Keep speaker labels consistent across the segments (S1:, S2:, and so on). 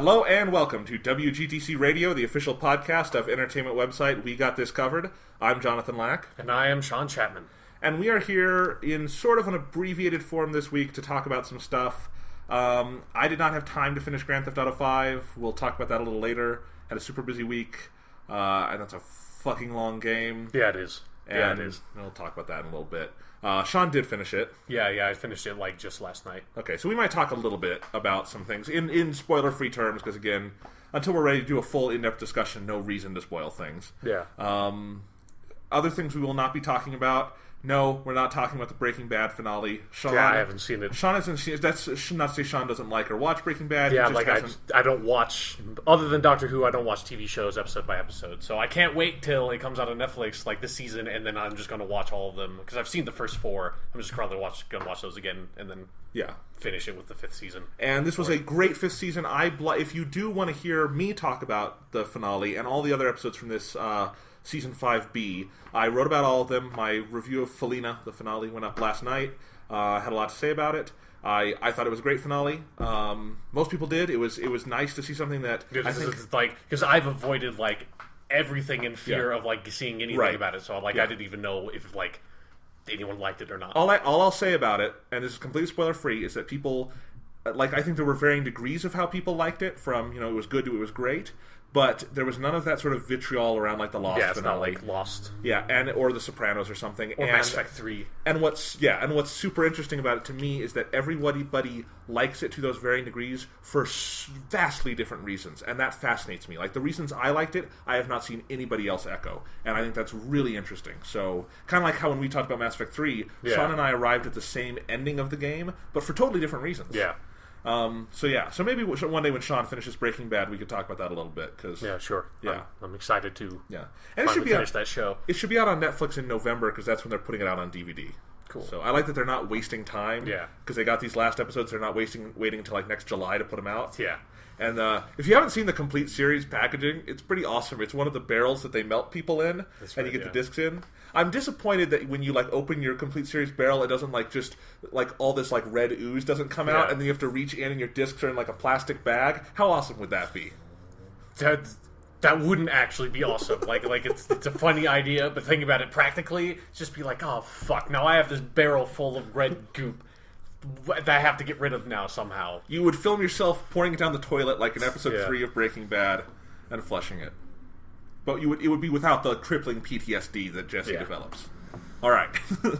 S1: Hello and welcome to WGTC Radio, the official podcast of entertainment website We Got This Covered. I'm Jonathan Lack.
S2: And I am Sean Chapman.
S1: And we are here in sort of an abbreviated form this week to talk about some stuff. I did not have time to finish Grand Theft Auto 5. We'll talk about that a little later. Had a super busy week, and that's a fucking long game.
S2: Yeah, it is.
S1: And we'll talk about that in a little bit. Sean did finish it.
S2: Yeah, I finished it just last night.
S1: Okay, so we might talk a little bit about some things in spoiler-free terms, because again, until we're ready to do a full in-depth discussion, no reason to spoil things.
S2: Yeah.
S1: Other things we will not be talking about. No, we're not talking about the Breaking Bad finale. Sean,
S2: I haven't seen it.
S1: Sean hasn't seen it. That should not say Sean doesn't like or watch Breaking Bad.
S2: Yeah, I don't watch, other than Doctor Who, I don't watch TV shows episode by episode. So I can't wait till it comes out on Netflix this season, and then I'm just going to watch all of them. Because I've seen the first 4. I'm just going to watch those again, and then finish it with the 5th season.
S1: And this was a great 5th season. If you do want to hear me talk about the finale and all the other episodes from this Season 5B. I wrote about all of them. My review of Felina, the finale, went up last night. Had a lot to say about it. I thought it was a great finale. Most people did. It was nice to see something that I think...
S2: Because I've avoided everything in fear of seeing anything about it. So I didn't even know if anyone liked it or not.
S1: All I'll say about it, and this is completely spoiler free, is that people I think there were varying degrees of how people liked it. From it was good to it was great. But there was none of that sort of vitriol around the Lost finale.
S2: Not Lost.
S1: Yeah, or The Sopranos or something.
S2: Or Mass Effect 3.
S1: And what's super interesting about it to me is that everybody likes it to those varying degrees for vastly different reasons. And that fascinates me. The reasons I liked it, I have not seen anybody else echo. And I think that's really interesting. So, kind of like how when we talked about Mass Effect 3, Sean and I arrived at the same ending of the game, but for totally different reasons.
S2: Yeah.
S1: So maybe one day when Sean finishes Breaking Bad, we could talk about that a little bit.
S2: Yeah, sure. Yeah, I'm excited to.
S1: Yeah,
S2: and it should finish that show.
S1: It should be out on Netflix in November because that's when they're putting it out on DVD.
S2: Cool.
S1: So I like that they're not wasting time.
S2: Yeah,
S1: because they got these last episodes. They're not waiting until next July to put them out.
S2: Yeah.
S1: And if you haven't seen the complete series packaging, it's pretty awesome. It's one of the barrels that they melt people in, and you get the discs in. I'm disappointed that when you open your complete series barrel, it doesn't just all this red ooze doesn't come out, and then you have to reach in and your discs are in a plastic bag. How awesome would that be?
S2: That wouldn't actually be awesome. It's a funny idea, but think about it practically. Just be oh fuck! Now I have this barrel full of red goop that I have to get rid of now somehow.
S1: You would film yourself pouring it down the toilet like in episode 3 of Breaking Bad and flushing it. But it would be without the crippling PTSD that Jesse develops. All right.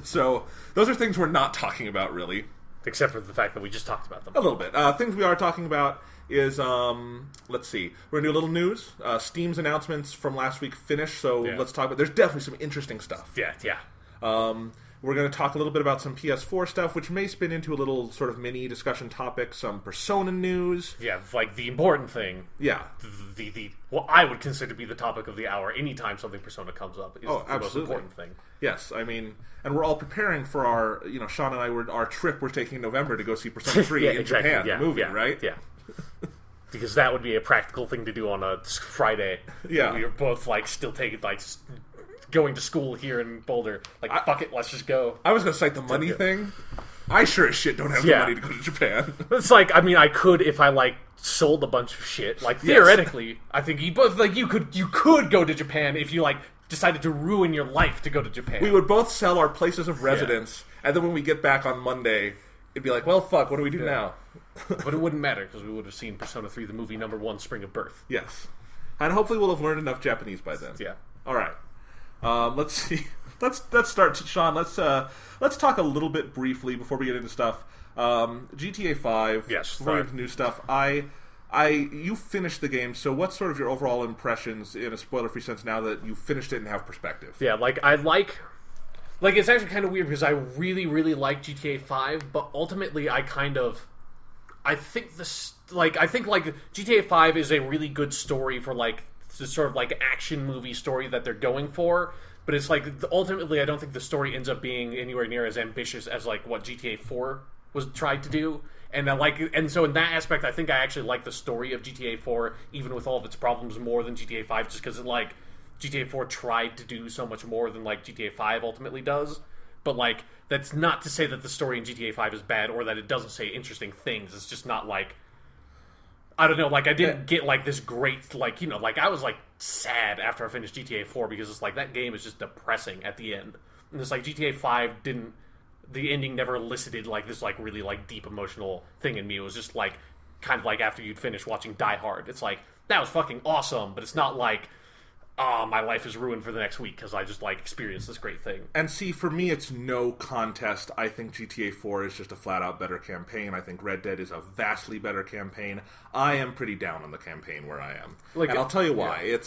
S1: So those are things we're not talking about, really.
S2: Except for the fact that we just talked about them.
S1: A little bit. Things we are talking about is, let's see. We're going to do a little news. Steam's announcements from last week finished, so let's talk about... There's definitely some interesting stuff.
S2: Yeah.
S1: We're going to talk a little bit about some PS4 stuff, which may spin into a little sort of mini discussion topic, some Persona news.
S2: Yeah, the important thing.
S1: Yeah.
S2: The what I would consider to be the topic of the hour anytime something Persona comes up is the most important thing.
S1: Yes, I mean, and we're all preparing for our, Sean and I, our trip we're taking in November to go see Persona 3 in Japan, the movie, right?
S2: Yeah. Because that would be a practical thing to do on a Friday.
S1: Yeah.
S2: We were both, still taking, going to school here in Boulder. Fuck it, let's just go.
S1: I was going to cite the money thing. I sure as shit don't have the money to go to Japan.
S2: It's I could if I, sold a bunch of shit. Theoretically, I think you both, you could go to Japan if you, decided to ruin your life to go to Japan.
S1: We would both sell our places of residence, and then when we get back on Monday, it'd be well, fuck, what do we do now?
S2: But it wouldn't matter, because we would have seen Persona 3, the movie #1, Spring of Birth.
S1: Yes. And hopefully we'll have learned enough Japanese by then.
S2: Yeah.
S1: All right. Let's see. Let's start, Sean. Let's talk a little bit briefly before we get into stuff. GTA 5.
S2: Yes.
S1: Before we get into new stuff. You finished the game. So, what's sort of your overall impressions in a spoiler-free sense now that you finished it and have perspective?
S2: Yeah, it's actually kind of weird because I really, really like GTA 5, but ultimately I think GTA 5 is a really good story for the sort of action movie story that they're going for, but it's ultimately I don't think the story ends up being anywhere near as ambitious as what GTA 4 was tried to do, and so in that aspect I think I actually like the story of GTA 4 even with all of its problems more than GTA 5 just because GTA 4 tried to do so much more than GTA 5 ultimately does, but that's not to say that the story in GTA 5 is bad or that it doesn't say interesting things. It's just not I don't know, like, I didn't get, like, this great, like, you know, like, I was, like, sad after I finished GTA 4 because it's like, that game is just depressing at the end. And it's like, GTA 5 didn't, the ending never elicited, like, this, like, really, like, deep emotional thing in me. It was just, like, kind of like after you'd finished watching Die Hard. It's like, that was fucking awesome, but it's not like, oh, my life is ruined for the next week because I just, like, experienced this great thing.
S1: And see, for me, it's no contest. I think GTA 4 is just a flat-out better campaign. I think Red Dead is a vastly better campaign. I am pretty down on the campaign where I am. Like, and I'll tell you why. Yeah.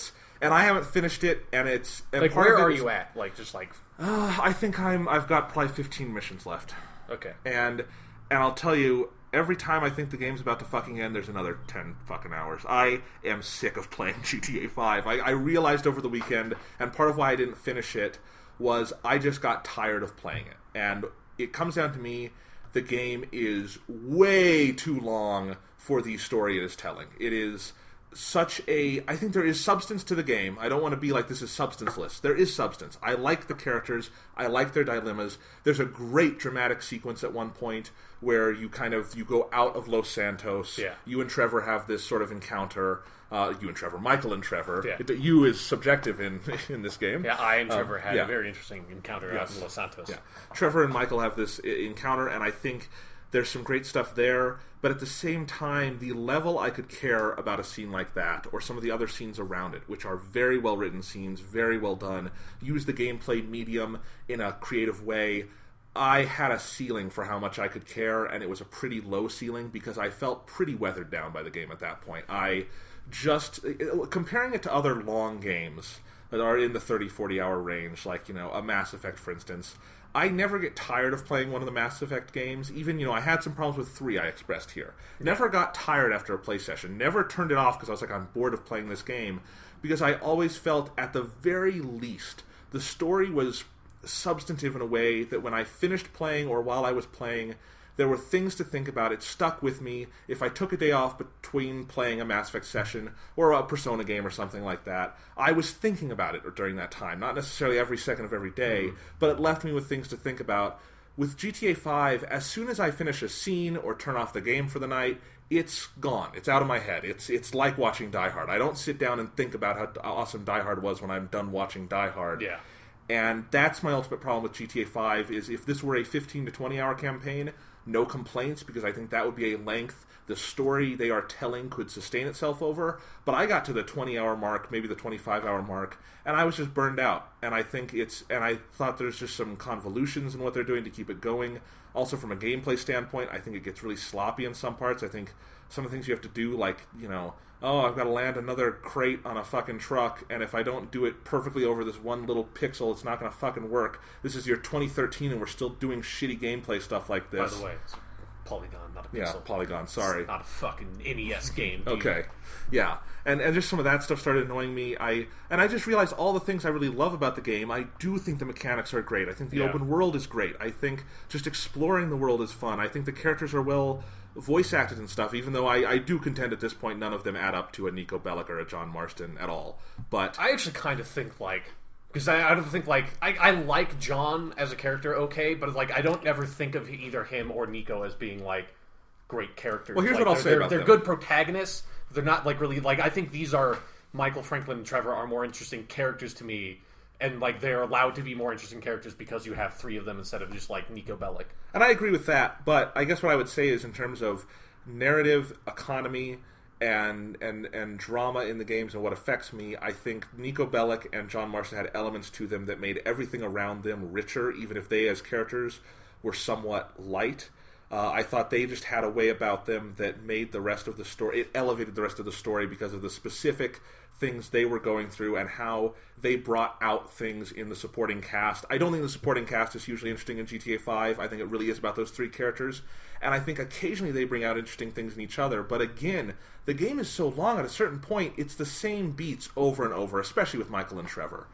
S1: And I haven't finished it, and it's... And
S2: like, where are you at? Like, just like...
S1: I think I've got probably 15 missions left.
S2: Okay.
S1: And I'll tell you... Every time I think the game's about to fucking end, there's another 10 fucking hours. I am sick of playing GTA 5. I realized over the weekend, and part of why I didn't finish it, was I just got tired of playing it. And it comes down to me, the game is way too long for the story it is telling. It is such a... I think there is substance to the game. I don't want to be like this is substanceless. There is substance. I like the characters. I like their dilemmas. There's a great dramatic sequence at one point where you go out of Los Santos.
S2: Yeah.
S1: You and Trevor have this sort of encounter. Michael and Trevor.
S2: Yeah.
S1: You is subjective in this game.
S2: Yeah, I and Trevor had a very interesting encounter out in Los Santos.
S1: Yeah. Trevor and Michael have this encounter, and I think there's some great stuff there, but at the same time, the level I could care about a scene like that, or some of the other scenes around it, which are very well written scenes, very well done, use the gameplay medium in a creative way. I had a ceiling for how much I could care, and it was a pretty low ceiling because I felt pretty weathered down by the game at that point. Comparing it to other long games that are in the 30-40 hour range, like, a Mass Effect, for instance, I never get tired of playing one of the Mass Effect games. Even, I had some problems with 3 I expressed here. Never got tired after a play session. Never turned it off because I was like, I'm bored of playing this game. Because I always felt, at the very least, the story was substantive in a way that when I finished playing or while I was playing, there were things to think about. It stuck with me. If I took a day off between playing a Mass Effect session or a Persona game or something like that, I was thinking about it during that time. Not necessarily every second of every day, but it left me with things to think about. With GTA 5, as soon as I finish a scene or turn off the game for the night, it's gone. It's out of my head. It's like watching Die Hard. I don't sit down and think about how awesome Die Hard was when I'm done watching Die Hard.
S2: Yeah.
S1: And that's my ultimate problem with GTA 5, is if this were a 15 to 20 hour campaign, no complaints, because I think that would be a length the story they are telling could sustain itself over. But I got to the 20-hour mark, maybe the 25-hour mark, and I was just burned out. And I thought there's just some convolutions in what they're doing to keep it going. Also, from a gameplay standpoint, I think it gets really sloppy in some parts. I think some of the things you have to do, like, I've got to land another crate on a fucking truck, and if I don't do it perfectly over this one little pixel, it's not going to fucking work. This is year 2013, and we're still doing shitty gameplay stuff like this.
S2: By the way, it's Polygon, not a pixel.
S1: Yeah, Polygon, sorry.
S2: It's not a fucking NES game.
S1: Okay. Yeah. And just some of that stuff started annoying me. I just realized all the things I really love about the game. I do think the mechanics are great. I think the open world is great. I think just exploring the world is fun. I think the characters are well voice acted and stuff, even though I do contend at this point none of them add up to a Nico Bellic or a John Marston at all. But
S2: I actually kind of think, because I don't think, I like John as a character, okay, but, I don't ever think of either him or Nico as being, great characters.
S1: Well, here's what I'll say about them.
S2: They're good protagonists. They're not, really, I think these are, Michael, Franklin, and Trevor are more interesting characters to me, and, they're allowed to be more interesting characters because you have 3 of them instead of just, Nico Bellic.
S1: And I agree with that, but I guess what I would say is in terms of narrative, economy, and drama in the games and what affects me, I think Nico Bellic and John Marston had elements to them that made everything around them richer, even if they as characters were somewhat light. I thought they just had a way about them that made the rest of the story, it elevated the rest of the story because of the specific things they were going through and how they brought out things in the supporting cast. I don't think the supporting cast is hugely interesting in GTA 5. I think it really is about those 3 characters. And I think occasionally they bring out interesting things in each other. But again, the game is so long, at a certain point, it's the same beats over and over, especially with Michael and Trevor.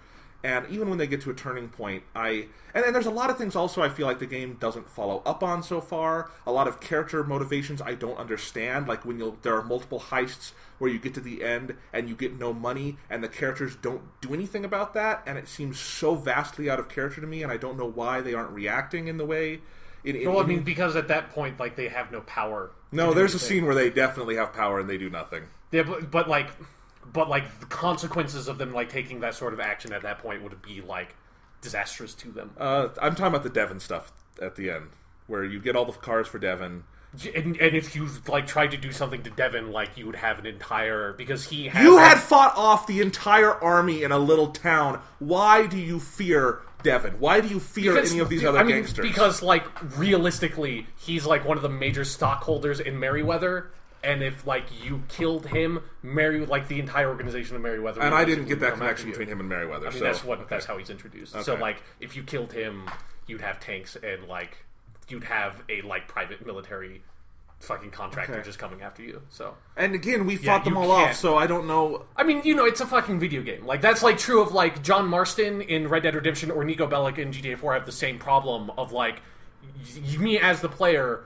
S1: And even when they get to a turning point, and there's a lot of things also I feel like the game doesn't follow up on so far. A lot of character motivations I don't understand, like when there are multiple heists where you get to the end and you get no money and the characters don't do anything about that, and it seems so vastly out of character to me, and I don't know why they aren't reacting in the way
S2: Well, I mean, because at that point, like, they have no power.
S1: No, there's a scene where they definitely have power and they do nothing.
S2: Yeah, but like the consequences of them like taking that sort of action at that point would be like disastrous to them.
S1: I'm talking about the Devon stuff at the end, where you get all the cars for Devon.
S2: And if you like tried to do something to Devon, like you would have an entire because he had
S1: you had fought off the entire army in a little town. Why do you fear Devon? Why do you fear any of these other gangsters?
S2: Because like realistically, he's like one of the major stockholders in Merryweather. And if, like, you killed him, like, the entire organization of Merryweather...
S1: And I didn't get that connection between him and Merryweather,
S2: I mean, that's how he's introduced. Okay. So, like, if you killed him, you'd have tanks and, like, you'd have a, like, private military fucking contractor just coming after you, so...
S1: And again, we fought them all off, so I don't know...
S2: I mean, you know, it's a fucking video game. Like, that's, like, true of, like, John Marston in Red Dead Redemption or Nico Bellic in GTA 4 have the same problem of, like, me as the player...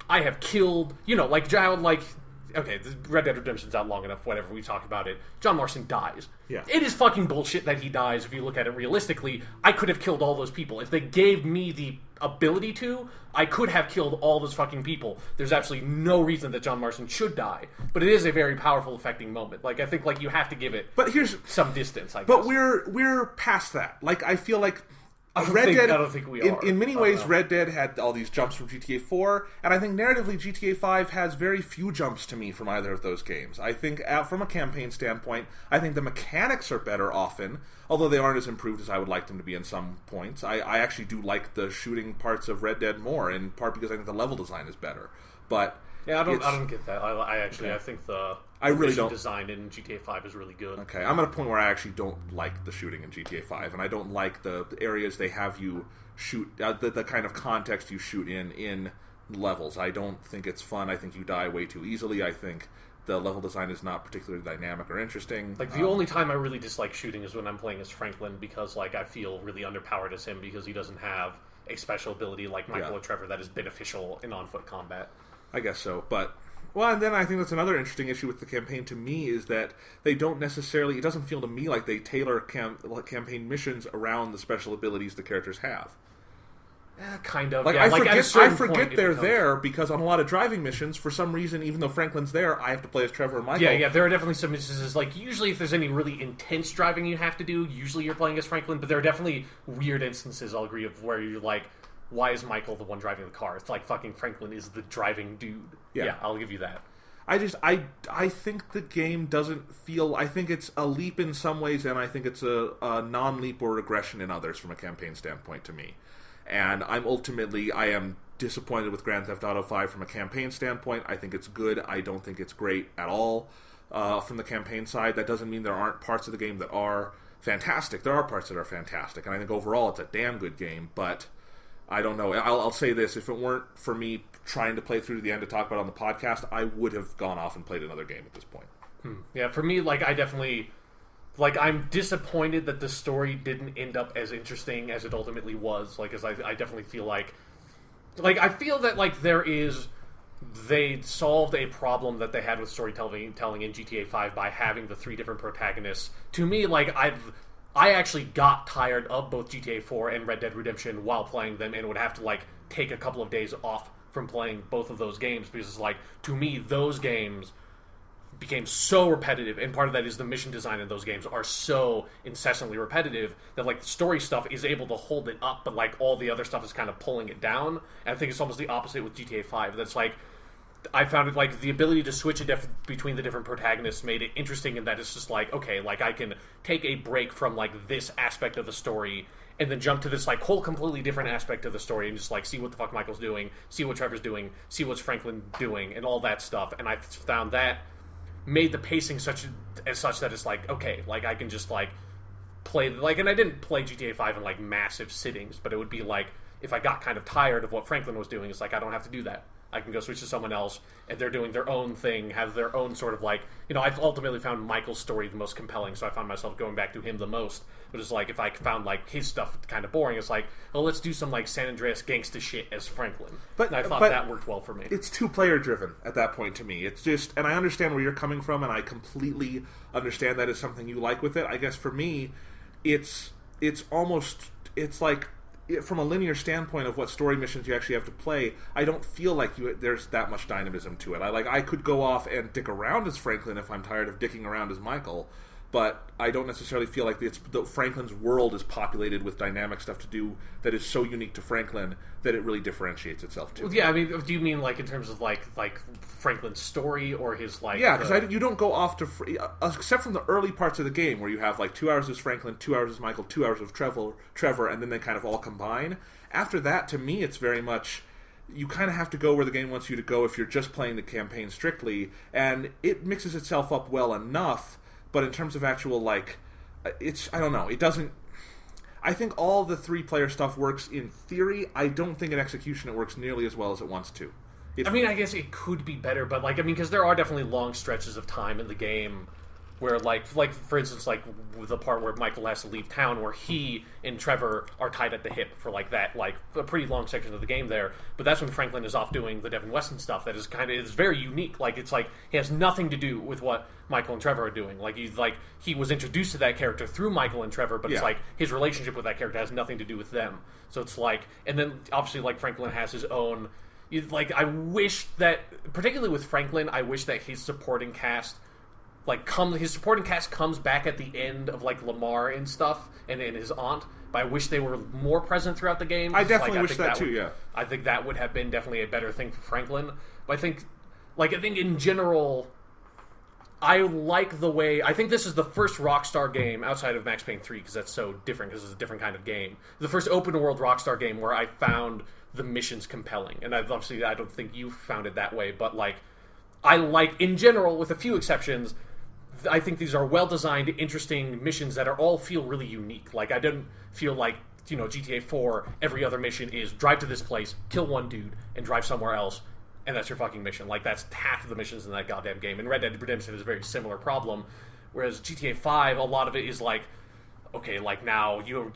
S2: I have killed, you know, like, okay, Red Dead Redemption's out long enough, whatever, we talked about it. John Marston dies.
S1: Yeah.
S2: It is fucking bullshit that he dies if you look at it realistically. I could have killed all those people. If they gave me the ability to, I could have killed all those fucking people. There's absolutely no reason that John Marston should die. But it is a very powerful, affecting moment. Like, I think, like, you have to give it some distance, I guess.
S1: But we're past that. Like, I feel like...
S2: I don't think we are.
S1: In many ways, Red Dead had all these jumps from GTA 4, and I think narratively GTA 5 has very few jumps to me from either of those games. I think, from a campaign standpoint, I think the mechanics are better often, although they aren't as improved as I would like them to be in some points. I actually do like the shooting parts of Red Dead more, in part because I think the level design is better. But
S2: yeah, I don't get that. I think the mission design in GTA 5 is really good.
S1: Okay, I'm at a point where I actually don't like the shooting in GTA 5, and I don't like the areas they have you shoot, the kind of context you shoot in levels. I don't think it's fun. I think you die way too easily. I think the level design is not particularly dynamic or interesting.
S2: Like, the only time I really dislike shooting is when I'm playing as Franklin, because, like, I feel really underpowered as him because he doesn't have a special ability like Michael or Trevor that is beneficial in on-foot combat.
S1: I guess so, but... Well, and then I think that's another interesting issue with the campaign to me is that they don't necessarily... It doesn't feel to me like they tailor campaign missions around the special abilities the characters have.
S2: Kind of.
S1: Like,
S2: yeah.
S1: I forget they're there because on a lot of driving missions, for some reason, even though Franklin's there, I have to play as Trevor and Michael.
S2: Yeah, there are definitely some instances, like, usually if there's any really intense driving you have to do, usually you're playing as Franklin, but there are definitely weird instances, I'll agree, of where you're like, why is Michael the one driving the car? It's like fucking Franklin is the driving dude. Yeah, I'll give you that.
S1: I think the game doesn't feel... I think it's a leap in some ways, and I think it's a non-leap or regression in others from a campaign standpoint to me. And I am disappointed with Grand Theft Auto 5 from a campaign standpoint. I think it's good. I don't think it's great at all from the campaign side. That doesn't mean there aren't parts of the game that are fantastic. There are parts that are fantastic, and I think overall it's a damn good game, but... I don't know. I'll say this. If it weren't for me trying to play through to the end to talk about it on the podcast, I would have gone off and played another game at this point.
S2: Yeah, for me, like, I definitely... Like, I'm disappointed that the story didn't end up as interesting as it ultimately was. Like, as I definitely feel like... Like, I feel that, like, they solved a problem that they had with storytelling in GTA 5 by having the three different protagonists. To me, like, I actually got tired of both GTA 4 and Red Dead Redemption while playing them and would have to, like, take a couple of days off from playing both of those games because it's like, to me, those games became so repetitive, and part of that is the mission design in those games are so incessantly repetitive that, like, the story stuff is able to hold it up, but, like, all the other stuff is kind of pulling it down. And I think it's almost the opposite with GTA 5. That's, like... I found it, like, the ability to switch between the different protagonists made it interesting in that it's just like, okay, like, I can take a break from, like, this aspect of the story and then jump to this, like, whole completely different aspect of the story and just, like, see what the fuck Michael's doing, see what Trevor's doing, see what's Franklin doing, and all that stuff. And I found that made the pacing such that it's like, okay, like, I can just, like, play, like, and I didn't play GTA 5 in, like, massive sittings, but it would be like, if I got kind of tired of what Franklin was doing, it's like, I don't have to do that. I can go switch to someone else, and they're doing their own thing, have their own sort of, like... You know, I've ultimately found Michael's story the most compelling, so I found myself going back to him the most. But it's like, if I found, like, his stuff kind of boring, it's like, oh, let's do some, like, San Andreas gangsta shit as Franklin. And I thought that worked well for me.
S1: It's two-player driven at that point to me. It's just... And I understand where you're coming from, and I completely understand that is something you like with it. I guess for me, it's almost... It's like... from a linear standpoint of what story missions you actually have to play, I don't feel like there's that much dynamism to it. I could go off and dick around as Franklin if I'm tired of dicking around as Michael, but I don't necessarily feel like Franklin's world is populated with dynamic stuff to do that is so unique to Franklin that it really differentiates itself too.
S2: Well, yeah, I mean, do you mean like in terms of like Franklin's story or his like?
S1: Yeah, because you don't go off to except from the early parts of the game where you have like 2 hours as Franklin, 2 hours as Michael, 2 hours of Trevor, and then they kind of all combine. After that, to me, it's very much you kind of have to go where the game wants you to go if you're just playing the campaign strictly, and it mixes itself up well enough. But in terms of actual, like, I don't know, it doesn't... I think all the 3-player stuff works in theory. I don't think in execution it works nearly as well as it wants to.
S2: I mean, I guess it could be better, but, like, I mean, because there are definitely long stretches of time in the game where, like for instance, like, the part where Michael has to leave town, where he and Trevor are tied at the hip for, like, that, like, a pretty long section of the game there. But that's when Franklin is off doing the Devin Weston stuff that is is very unique. Like, it's like, he has nothing to do with what Michael and Trevor are doing. Like, he was introduced to that character through Michael and Trevor, but it's like, his relationship with that character has nothing to do with them. So it's like, and then, obviously, like, Franklin has his own, like, I wish that, particularly with Franklin, I wish that his supporting cast his supporting cast comes back at the end of, like, Lamar and stuff, and his aunt, but I wish they were more present throughout the game.
S1: I definitely wish that too, yeah.
S2: I think that would have been definitely a better thing for Franklin. But I think in general, I like the way... I think this is the first Rockstar game, outside of Max Payne 3, because that's so different, because it's a different kind of game. The first open-world Rockstar game where I found the missions compelling. And obviously, I don't think you found it that way, but, like, I like, in general, with a few exceptions... I think these are well-designed, interesting missions that all feel really unique. Like, I didn't feel like, GTA 4, every other mission is drive to this place, kill one dude, and drive somewhere else, and that's your fucking mission. Like, that's half of the missions in that goddamn game. And Red Dead Redemption is a very similar problem, whereas GTA 5, a lot of it is like, okay, like now you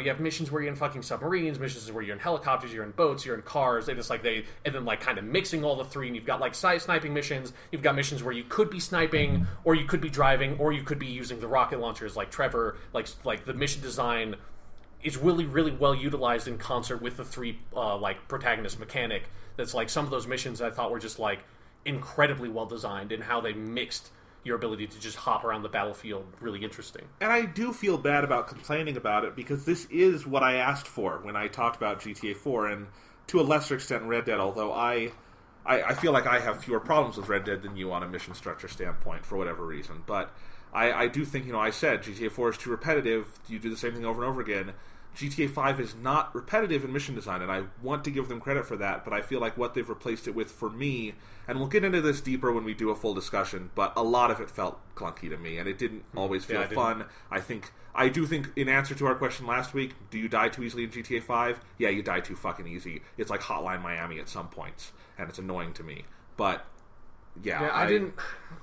S2: have missions where you're in fucking submarines, missions where you're in helicopters, you're in boats, you're in cars. And then like kind of mixing all the three, and you've got like side sniping missions. You've got missions where you could be sniping, or you could be driving, or you could be using the rocket launchers, like Trevor. Like the mission design is really, really well utilized in concert with the three like protagonist mechanic. That's like some of those missions I thought were just like incredibly well designed in how they mixed your ability to just hop around the battlefield really interesting. And
S1: I do feel bad about complaining about it, because this is what I asked for when I talked about GTA 4, and to a lesser extent Red Dead, although I feel like I have fewer problems with Red Dead than you on a mission structure standpoint for whatever reason. But I do think, I said GTA 4 is too repetitive, you do the same thing over and over again. GTA 5 is not repetitive in mission design, and I want to give them credit for that, but I feel like what they've replaced it with for me, and we'll get into this deeper when we do a full discussion, but a lot of it felt clunky to me, and it didn't always feel fun. I do think, in answer to our question last week, do you die too easily in GTA 5? Yeah, you die too fucking easy. It's like Hotline Miami at some points, and it's annoying to me. But,
S2: I didn't...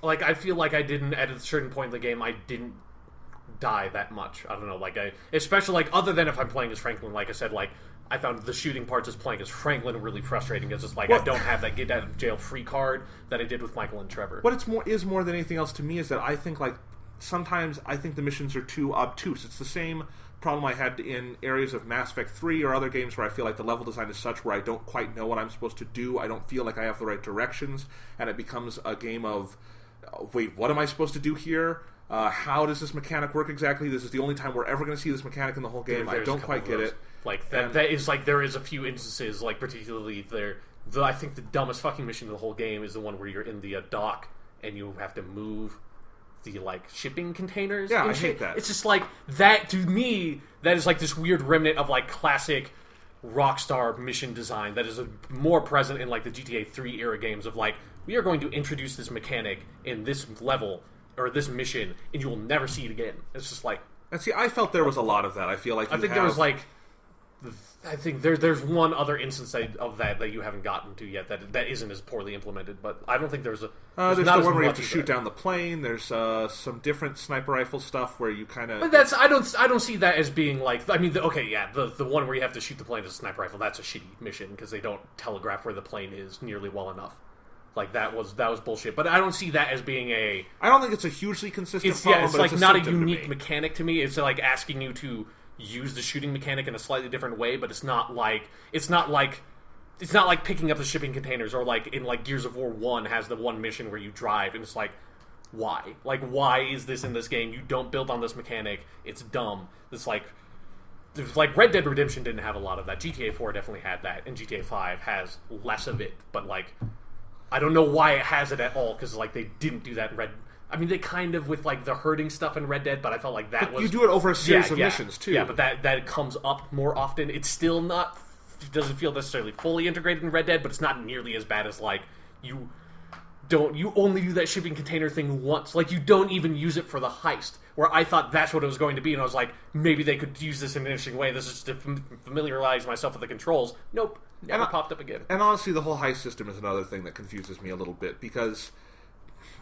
S2: Like, I feel like I didn't, at a certain point in the game, I didn't die that much. I don't know, especially, like, other than if I'm playing as Franklin, like I said, like, I found the shooting parts as playing as Franklin really frustrating, because it's like, I don't have that get out of jail free card that I did with Michael and Trevor.
S1: What is more than anything else to me is that I think, like, sometimes I think the missions are too obtuse. It's the same problem I had in areas of Mass Effect 3 or other games where I feel like the level design is such where I don't quite know what I'm supposed to do. I don't feel like I have the right directions, and it becomes a game of, wait, what am I supposed to do here? How does this mechanic work exactly? This is the only time we're ever going to see this mechanic in the whole game. I don't quite get it.
S2: Like, that is, like, there is a few instances, like, particularly I think the dumbest fucking mission in the whole game is the one where you're in the dock and you have to move the, like, shipping containers.
S1: Yeah, I hate that.
S2: It's just, like, that, to me, that is, like, this weird remnant of, like, classic Rockstar mission design that is more present in, like, the GTA 3 era games of, like, we are going to introduce this mechanic in this level or this mission, and you will never see it again. It's just like...
S1: And see, I felt there was a lot of that. I feel like
S2: there was, like... I think there's one other instance of that you haven't gotten to yet that isn't as poorly implemented, but I don't think there's a...
S1: There's the one where you have to shoot down the plane. There's some different sniper rifle stuff where you kind of...
S2: But that's... I don't see that as being, like... I mean, the one where you have to shoot the plane as a sniper rifle, that's a shitty mission, because they don't telegraph where the plane is nearly well enough. Like, that was bullshit. But I don't see that as being a...
S1: I don't think it's a hugely consistent problem,
S2: it's
S1: but
S2: like
S1: it's
S2: not a unique mechanic to me. It's like asking you to use the shooting mechanic in a slightly different way, but it's not like picking up the shipping containers, or like in like Gears of War 1 has the one mission where you drive, and it's like, why? Like, why is this in this game? You don't build on this mechanic. It's dumb. It's like Red Dead Redemption didn't have a lot of that. GTA 4 definitely had that, and GTA 5 has less of it. But like, I don't know why it has it at all, because like they didn't do that in Red. I mean, they kind of with like the herding stuff in Red Dead, but I felt like that was
S1: you do it over a series of missions too.
S2: Yeah, but that comes up more often. It's still not. It doesn't feel necessarily fully integrated in Red Dead, but it's not nearly as bad as like you only do that shipping container thing once. Like, you don't even use it for the heist, where I thought that's what it was going to be, and I was like, maybe they could use this in an interesting way. This is just to familiarize myself with the controls. Nope, never popped up again.
S1: And honestly, the whole heist system is another thing that confuses me a little bit, because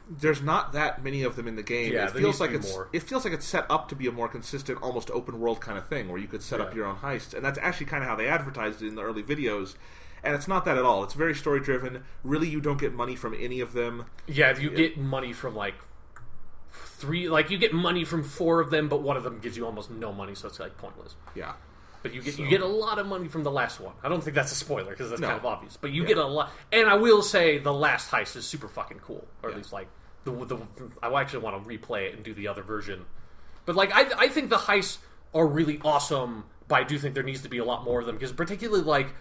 S1: there's not that many of them in the game.
S2: Yeah,
S1: it feels like it's set up to be a more consistent, almost open world kind of thing, where you could set up your own heists, and that's actually kind of how they advertised it in the early videos. And it's not that at all. It's very story driven. Really, you don't get money from any of them.
S2: Yeah, you get money from like 3. Like, you get money from 4 of them, but one of them gives you almost no money, so it's like pointless.
S1: Yeah.
S2: But you get a lot of money from the last one. I don't think that's a spoiler, because that's kind of obvious. But you get a lot. And I will say the last heist is super fucking cool. Or at least like I actually want to replay it and do the other version. But like, I think the heists are really awesome, but I do think there needs to be a lot more of them, because particularly like,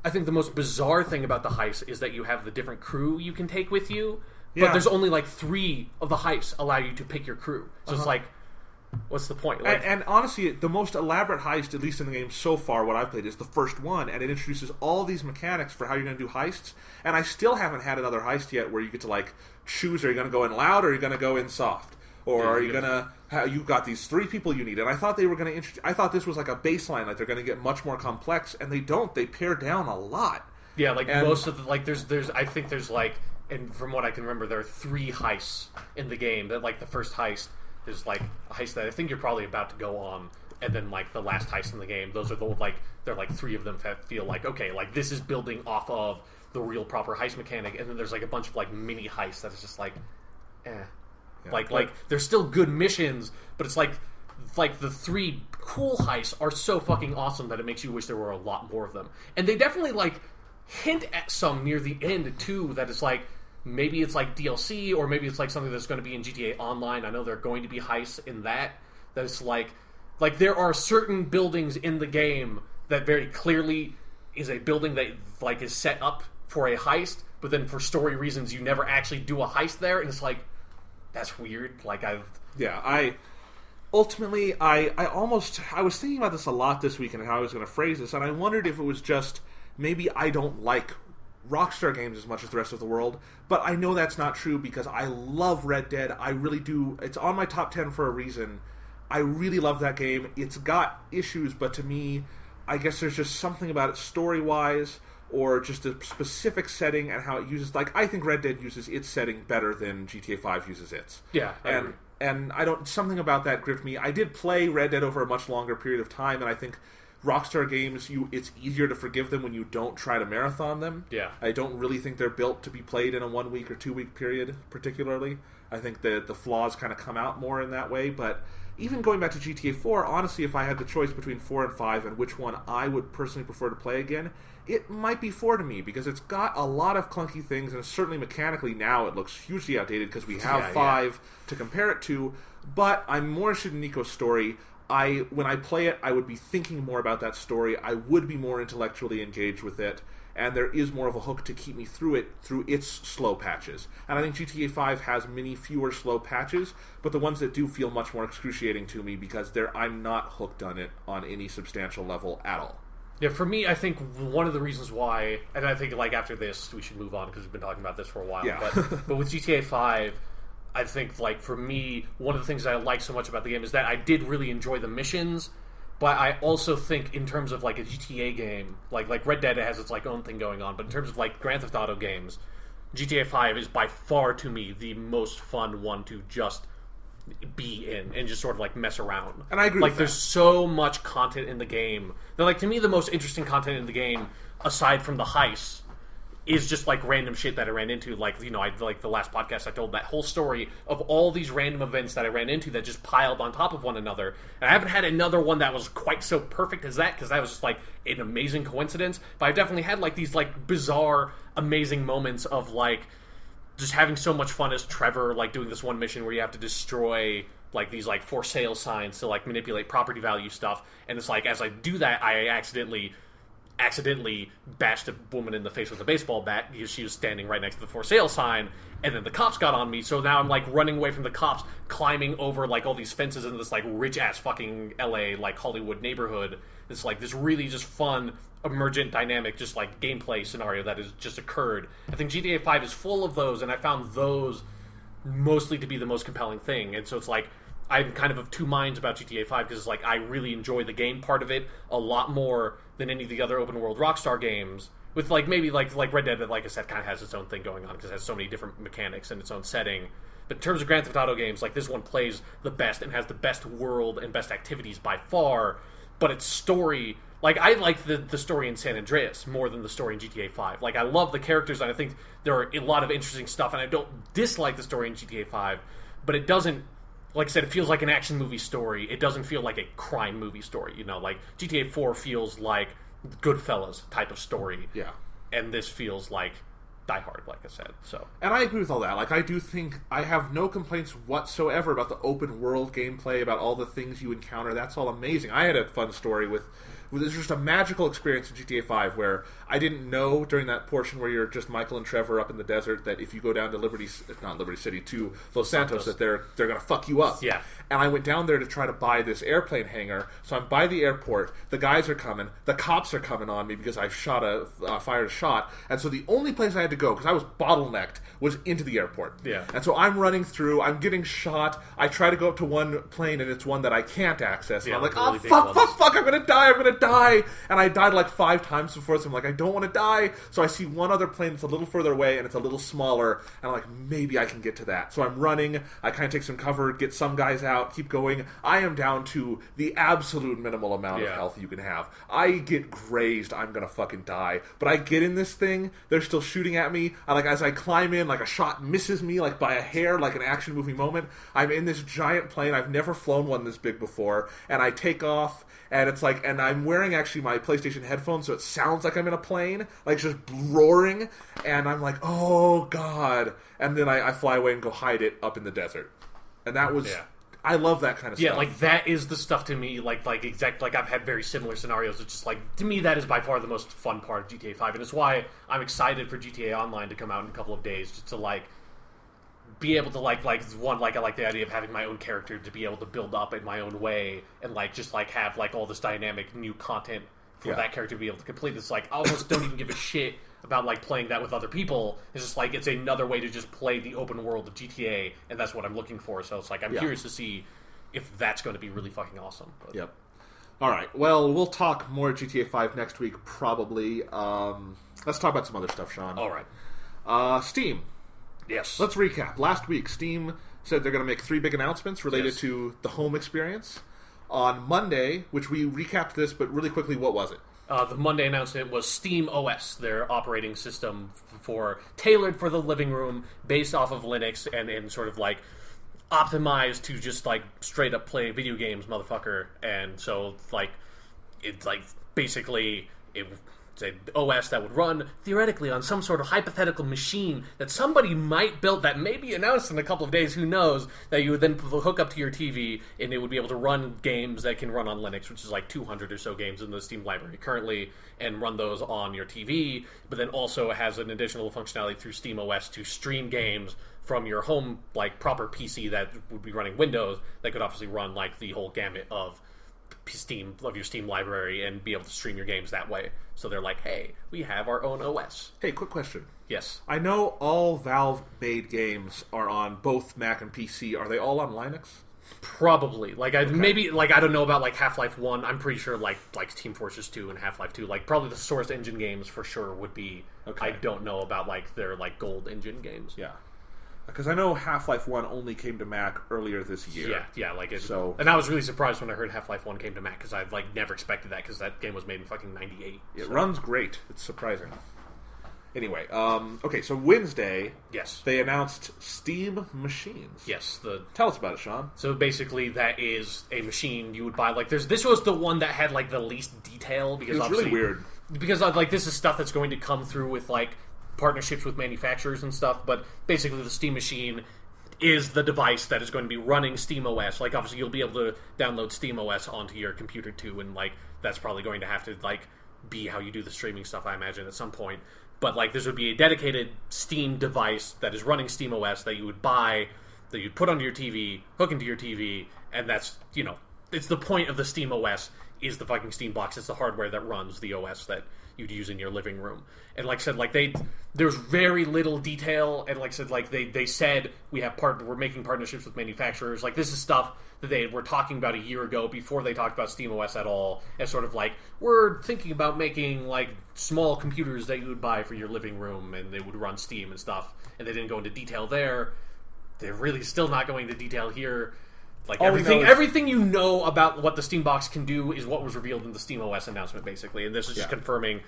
S2: I think the most bizarre thing about the heist is that you have the different crew you can take with you, but there's only like 3 of the heists allow you to pick your crew. So it's like, what's the point? Like,
S1: and honestly, the most elaborate heist, at least in the game so far, what I've played, is the first one, and it introduces all these mechanics for how you're going to do heists, and I still haven't had another heist yet where you get to like choose, are you going to go in loud or are you going to go in soft? Or are you gonna? You've got these 3 people you need, and I thought they were gonna. I thought this was like a baseline, like they're gonna get much more complex, and they don't. They pare down a lot.
S2: Yeah, like most of the like, there's. I think there's like, and from what I can remember, there are 3 heists in the game. That like the first heist, there's like a heist that I think you're probably about to go on, and then like the last heist in the game. Those are the like, they're like 3 of them that feel like, okay, like this is building off of the real proper heist mechanic, and then there's like a bunch of like mini heists that is just like, eh. Yeah. Like they're still good missions, but it's like the 3 cool heists are so fucking awesome that it makes you wish there were a lot more of them. And they definitely like hint at some near the end too, that it's like, maybe it's like DLC, or maybe it's like something that's going to be in GTA Online. I know there are going to be heists in that it's like there are certain buildings in the game that very clearly is a building that like is set up for a heist, but then for story reasons you never actually do a heist there, and it's like, that's weird. Like, I was thinking about this a lot this week and how I was going to phrase this, and I wondered if it was just maybe I don't like Rockstar games as much as the rest of the world, but I know that's not true, because I love Red Dead. I really do. It's on my top 10 for a reason. I really love that game. It's got issues, but to me, I guess there's just something about it story-wise, or just a specific setting and how it uses. Like, I think Red Dead uses its setting better than GTA 5 uses its. Yeah,
S1: and I don't. Something about that gripped me. I did play Red Dead over a much longer period of time, and I think Rockstar games, it's easier to forgive them when you don't try to marathon them.
S2: Yeah,
S1: I don't really think they're built to be played in a 1 week or 2 week period, particularly. I think that the flaws kind of come out more in that way, but even going back to GTA 4, honestly, if I had the choice between 4 and 5 and which one I would personally prefer to play again, it might be 4 to me, because it's got a lot of clunky things, and certainly mechanically now it looks hugely outdated because we have 5 to compare it to, but I'm more interested in Nico's story. When I play it, I would be thinking more about that story. I would be more intellectually engaged with it, and there is more of a hook to keep me through it, through its slow patches. And I think GTA 5 has many fewer slow patches, but the ones that do feel much more excruciating to me, because I'm not hooked on it on any substantial level at all.
S2: Yeah, for me, I think one of the reasons why, and I think like after this we should move on because we've been talking about this for a while,
S1: yeah.
S2: but with GTA 5, I think like for me, one of the things that I like so much about the game is that I did really enjoy the missions, but I also think in terms of like a GTA game, like Red Dead has its like own thing going on, but in terms of like Grand Theft Auto games, GTA 5 is by far to me the most fun one to just be in and just sort of like mess around.
S1: And I agree
S2: like
S1: with
S2: there's
S1: that.
S2: so much content in the game that, like, to me the most interesting content in the game aside from the heists is just like random shit that I ran into. Like, you know, I like the last podcast I told that whole story of all these random events that I ran into that just piled on top of one another. And I haven't had another one that was quite so perfect as that, because that was just like an amazing coincidence. But I've definitely had like these like bizarre, amazing moments of like just having so much fun as Trevor, like doing this one mission where you have to destroy like these like for sale signs to like manipulate property value stuff. And it's like, as I do that, I accidentally bashed a woman in the face with a baseball bat because she was standing right next to the for sale sign, and then the cops got on me, so now I'm like running away from the cops, climbing over like all these fences in this like rich ass fucking LA like Hollywood neighborhood. It's like this really just fun, emergent, dynamic, just like gameplay scenario that has just occurred. I think GTA 5 is full of those, and I found those mostly to be the most compelling thing. And so it's like I'm kind of two minds about GTA 5, because it's like I really enjoy the game part of it a lot more than any of the other open world Rockstar games. With like maybe like Red Dead, that like I said kind of has its own thing going on because it has so many different mechanics and its own setting. But in terms of Grand Theft Auto games, like this one plays the best and has the best world and best activities by far. But its story, like I like the story in San Andreas more than the story in GTA 5. Like I love the characters, and I think there are a lot of interesting stuff, and I don't dislike the story in GTA 5, but it doesn't. Like I said, it feels like an action movie story. It doesn't feel like a crime movie story. You know, like GTA 4 feels like Goodfellas type of story.
S1: Yeah.
S2: And this feels like Die Hard, like I said. So.
S1: And I agree with all that. Like, I do think I have no complaints whatsoever about the open world gameplay, about all the things you encounter. That's all amazing. I had a fun story with there's just a magical experience in GTA 5 where I didn't know during that portion where you're just Michael and Trevor up in the desert that if you go down to not Liberty City, to Los Santos, that they're going to fuck you up.
S2: Yeah.
S1: And I went down there to try to buy this airplane hangar. So I'm by the airport. The guys are coming. The cops are coming on me because I fired a shot. And so the only place I had to go, because I was bottlenecked, was into the airport.
S2: Yeah.
S1: And so I'm running through. I'm getting shot. I try to go up to one plane, and it's one that I can't access. And I'm like,
S2: really
S1: fuck, I'm going to die. And I died like 5 times before, so I'm like, I don't want to die. So I see one other plane that's a little further away, and it's a little smaller. And I'm like, maybe I can get to that. So I'm running. I kind of take some cover, get some guys out, keep going. I am down to the absolute minimal amount of health you can have. I get grazed. I'm going to fucking die. But I get in this thing. They're still shooting at me. As I climb in, like a shot misses me like by a hair, like an action movie moment. I'm in this giant plane. I've never flown one this big before. And I take off. And it's like, and I'm wearing actually my PlayStation headphones, so it sounds like I'm in a plane, like just roaring. And I'm like, oh god. And then I fly away and go hide it up in the desert. And that was, I love that kind of stuff.
S2: Yeah, like that is the stuff to me. Like I've had very similar scenarios. It's just like, to me, that is by far the most fun part of GTA 5, and it's why I'm excited for GTA Online to come out in a couple of days, just to like be able to like I like the idea of having my own character to be able to build up in my own way, and like just like have like all this dynamic new content for that character to be able to complete. It's like I almost don't even give a shit about like playing that with other people. It's just like it's another way to just play the open world of GTA, and that's what I'm looking for. So it's like I'm curious to see if that's going to be really fucking awesome. But.
S1: Yep. All right. Well, we'll talk more GTA 5 next week probably. Let's talk about some other stuff, Sean.
S2: All right.
S1: Steam.
S2: Yes.
S1: Let's recap. Last week, Steam said they're going to make 3 big announcements related to the home experience. On Monday, which we recapped this, but really quickly, what was it?
S2: The Monday announcement was Steam OS, their operating system tailored for the living room, based off of Linux, and sort of like optimized to just like straight up play video games, motherfucker. And so like it's like basically it's an OS that would run theoretically on some sort of hypothetical machine that somebody might build, that may be announced in a couple of days, who knows, that you would then hook up to your TV, and it would be able to run games that can run on Linux, which is like 200 or so games in the Steam library currently, and run those on your TV, but then also has an additional functionality through Steam OS to stream games from your home, like proper PC that would be running Windows, that could obviously run like the whole gamut of your Steam library and be able to stream your games that way. So they're like, hey, we have our own OS.
S1: Hey, quick question.
S2: Yes.
S1: I know all Valve-made games are on both Mac and PC. Are they all on Linux?
S2: Probably. Maybe I don't know about like Half-Life 1. I'm pretty sure like Team Fortress 2 and Half-Life 2, like probably the Source Engine games for sure would be. Okay. I don't know about like their like Gold Engine games.
S1: Yeah. Because I know Half-Life 1 only came to Mac earlier this year.
S2: Yeah, and I was really surprised when I heard Half-Life 1 came to Mac, because I like never expected that, because that game was made in fucking 98.
S1: It runs great. It's surprising. Anyway, okay, so Wednesday,
S2: Yes.
S1: they announced Steam machines.
S2: Yes.
S1: Tell us about it, Sean.
S2: So basically, that is a machine you would buy. Like, this was the one that had like the least detail because
S1: It was really weird.
S2: Because like this is stuff that's going to come through with like partnerships with manufacturers and stuff. But basically, the Steam machine is the device that is going to be running SteamOS. Like, obviously, you'll be able to download SteamOS onto your computer too, and like that's probably going to have to like be how you do the streaming stuff, I imagine, at some point. But like this would be a dedicated Steam device that is running SteamOS that you would buy, that you'd put onto your TV, hook into your TV, and that's, you know, it's the point of the SteamOS is the fucking Steam box. It's the hardware that runs the OS that you'd use in your living room. And like I said, like there's very little detail, and like I said, like they said we're making partnerships with manufacturers. Like this is stuff that they were talking about a year ago before they talked about SteamOS at all, as sort of like, we're thinking about making like small computers that you would buy for your living room and they would run Steam and stuff. And they didn't go into detail there. They're really still not going into detail here. Like everything you know about what the Steam box can do is what was revealed in the SteamOS announcement, basically. And this is just confirming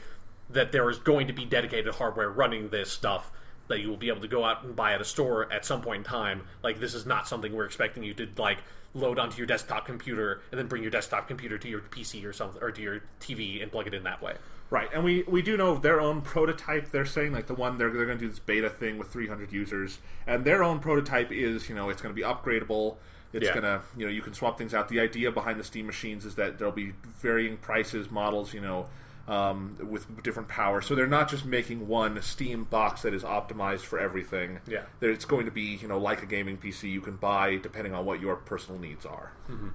S2: that there is going to be dedicated hardware running this stuff that you will be able to go out and buy at a store at some point in time. Like, this is not something we're expecting you to like load onto your desktop computer and then bring your desktop computer to your PC or something, or to your TV and plug it in that way.
S1: Right, and we do know their own prototype. They're saying like the one they're going to do this beta thing with 300 users, and their own prototype is, you know, it's going to be upgradable. It's going to, you know, you can swap things out. The idea behind the Steam machines is that there'll be varying prices, models, you know, with different power. So they're not just making one Steam box that is optimized for everything.
S2: Yeah.
S1: It's going to be, you know, like a gaming PC you can buy depending on what your personal needs are. Mm-hmm.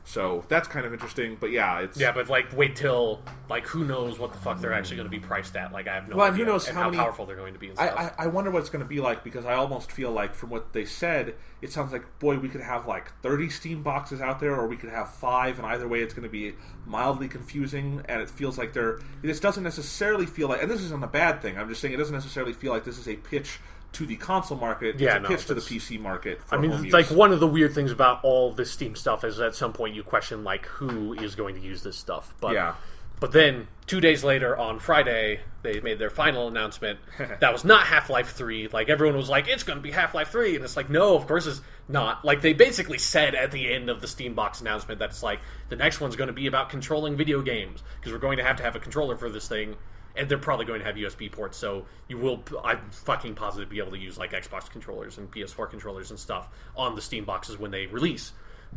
S1: So that's kind of interesting, but yeah, it's...
S2: Yeah, but like, wait till, like, who knows what the fuck they're actually going to be priced at. Like, I have no idea.
S1: Who knows
S2: and
S1: how
S2: powerful they're going to be and stuff.
S1: I wonder what it's going to be like, because I almost feel like, from what they said, it sounds like, boy, we could have like 30 Steam boxes out there, or we could have 5, and either way it's going to be mildly confusing, and it feels like this doesn't necessarily feel like, and this isn't a bad thing, I'm just saying it doesn't necessarily feel like this is a pitch to the console market, it's a pitch to the PC market.
S2: I mean, it's like one of the weird things about all this Steam stuff is at some point you question like who is going to use this stuff. But
S1: yeah.
S2: But then 2 days later on Friday, they made their final announcement. That was not Half-Life 3. Like, everyone was like, it's going to be Half-Life 3, and it's like, no, of course it's not. Like, they basically said at the end of the Steam box announcement that it's like, the next one's going to be about controlling video games, because we're going to have a controller for this thing. And they're probably going to have USB ports, so you will, I'm fucking positive, be able to use like Xbox controllers and PS4 controllers and stuff on the Steam boxes when they release.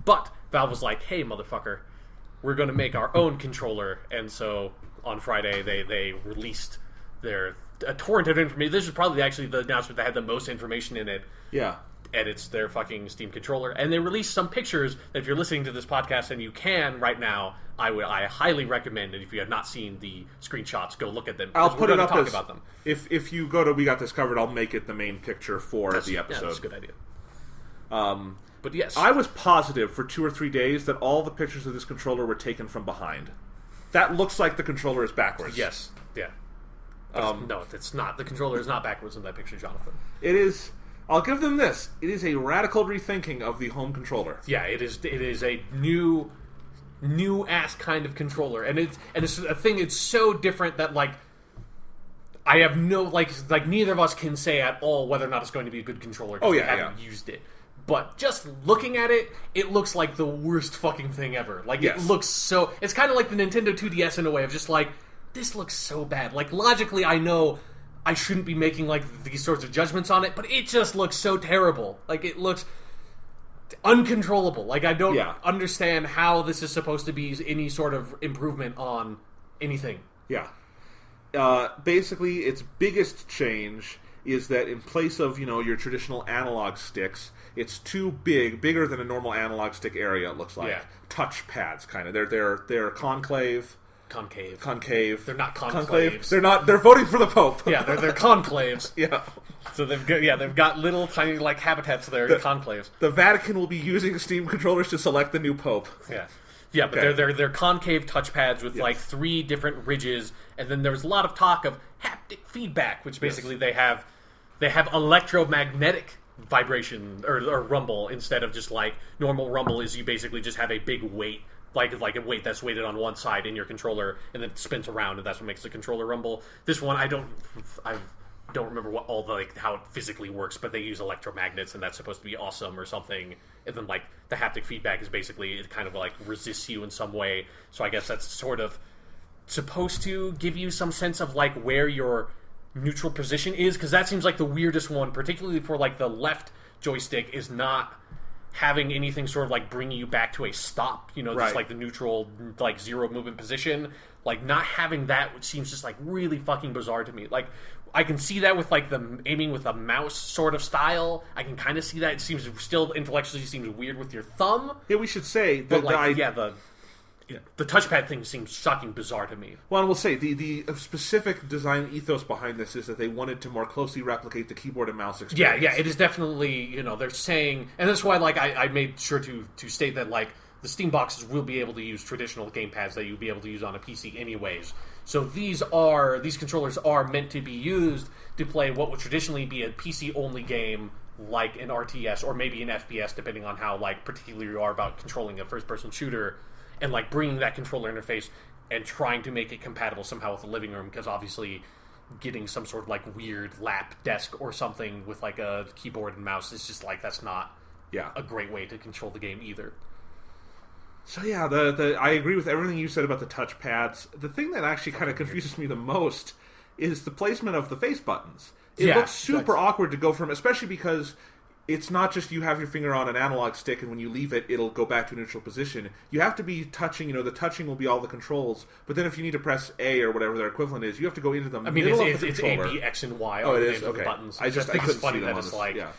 S2: But Valve was like, hey, motherfucker, we're going to make our own controller. And so on Friday, they released a torrent of information. This is probably actually the announcement that had the most information in it.
S1: Yeah.
S2: And it's their fucking Steam controller. And they released some pictures that if you're listening to this podcast, and you can right now, I highly recommend it. If you have not seen the screenshots, go look at them.
S1: I'll put it up
S2: talk about them.
S1: If you go to We Got This Covered, I'll make it the main picture for the episode.
S2: Yeah, that's a good idea. But yes.
S1: I was positive for 2 or 3 days that all the pictures of this controller were taken from behind. That looks like the controller is backwards.
S2: Yes. Yeah. No, it's not. The controller is not backwards in that picture, Jonathan.
S1: It is... I'll give them this. It is a radical rethinking of the home controller.
S2: Yeah, it is a new ass kind of controller, and it's a thing. It's so different that like I have no like neither of us can say at all whether or not it's going to be a good controller.
S1: Oh yeah,
S2: we haven't used it. But just looking at it, it looks like the worst fucking thing ever. Like It looks so. It's kind of like the Nintendo 2DS in a way of just like, this looks so bad. Like logically, I know I shouldn't be making like these sorts of judgments on it, but it just looks so terrible. Like it looks uncontrollable. Like I don't understand how this is supposed to be any sort of improvement on anything.
S1: Yeah. Basically, its biggest change is that in place of, you know, your traditional analog sticks, it's too bigger than a normal analog stick area. It looks like touch pads, kind of. They're concave.
S2: Concave. They're not conclaves.
S1: Conclave. They're not. They're voting for the Pope.
S2: Yeah, they're conclaves.
S1: Yeah.
S2: So they've got little tiny like habitats there. Conclaves.
S1: The Vatican will be using Steam controllers to select the new Pope.
S2: Yeah. Yeah, but they're concave touchpads with like 3 different ridges, and then there's a lot of talk of haptic feedback, which basically they have electromagnetic vibration or rumble instead of just like normal rumble is you basically just have a big weight like a weight that's weighted on one side in your controller, and then it spins around, and that's what makes the controller rumble. This one, I don't remember what all the how it physically works, but they use electromagnets, and that's supposed to be awesome or something. And then the haptic feedback is basically it kind of resists you in some way. So I guess that's sort of supposed to give you some sense of where your neutral position is, because that seems like the weirdest one, particularly for the left joystick is not having anything sort of bringing you back to a stop, just the neutral zero movement position, not having that seems just really fucking bizarre to me. I can see that with the aiming with a mouse sort of style. I can kind of see that. It seems still intellectually seems weird with your thumb.
S1: Yeah, we should say that
S2: the touchpad thing seems fucking bizarre to me.
S1: Well, and we'll say the specific design ethos behind this is that they wanted to more closely replicate the keyboard and mouse experience.
S2: Yeah, it is definitely, they're saying, and that's why I made sure to state that the Steam boxes will be able to use traditional gamepads that you'd be able to use on a PC anyways. So these controllers are meant to be used to play what would traditionally be a PC only game, like an RTS or maybe an FPS, depending on how particular you are about controlling a first person shooter. And bringing that controller interface and trying to make it compatible somehow with the living room, because obviously getting some sort of weird lap desk or something with a keyboard and mouse is just that's not a great way to control the game either.
S1: So yeah, I agree with everything you said about the touchpads. The thing that actually kind of confuses me the most is the placement of the face buttons. It looks super awkward to go from, especially because it's not just you have your finger on an analog stick and when you leave it, it'll go back to a neutral position. You have to be touching, the touching will be all the controls, but then if you need to press A or whatever their equivalent is, you have to go into the middle of the controller.
S2: It's A, B, X, and Y.
S1: Oh, it is? Okay.
S2: The buttons.
S1: I
S2: think it's funny that it's
S1: yeah.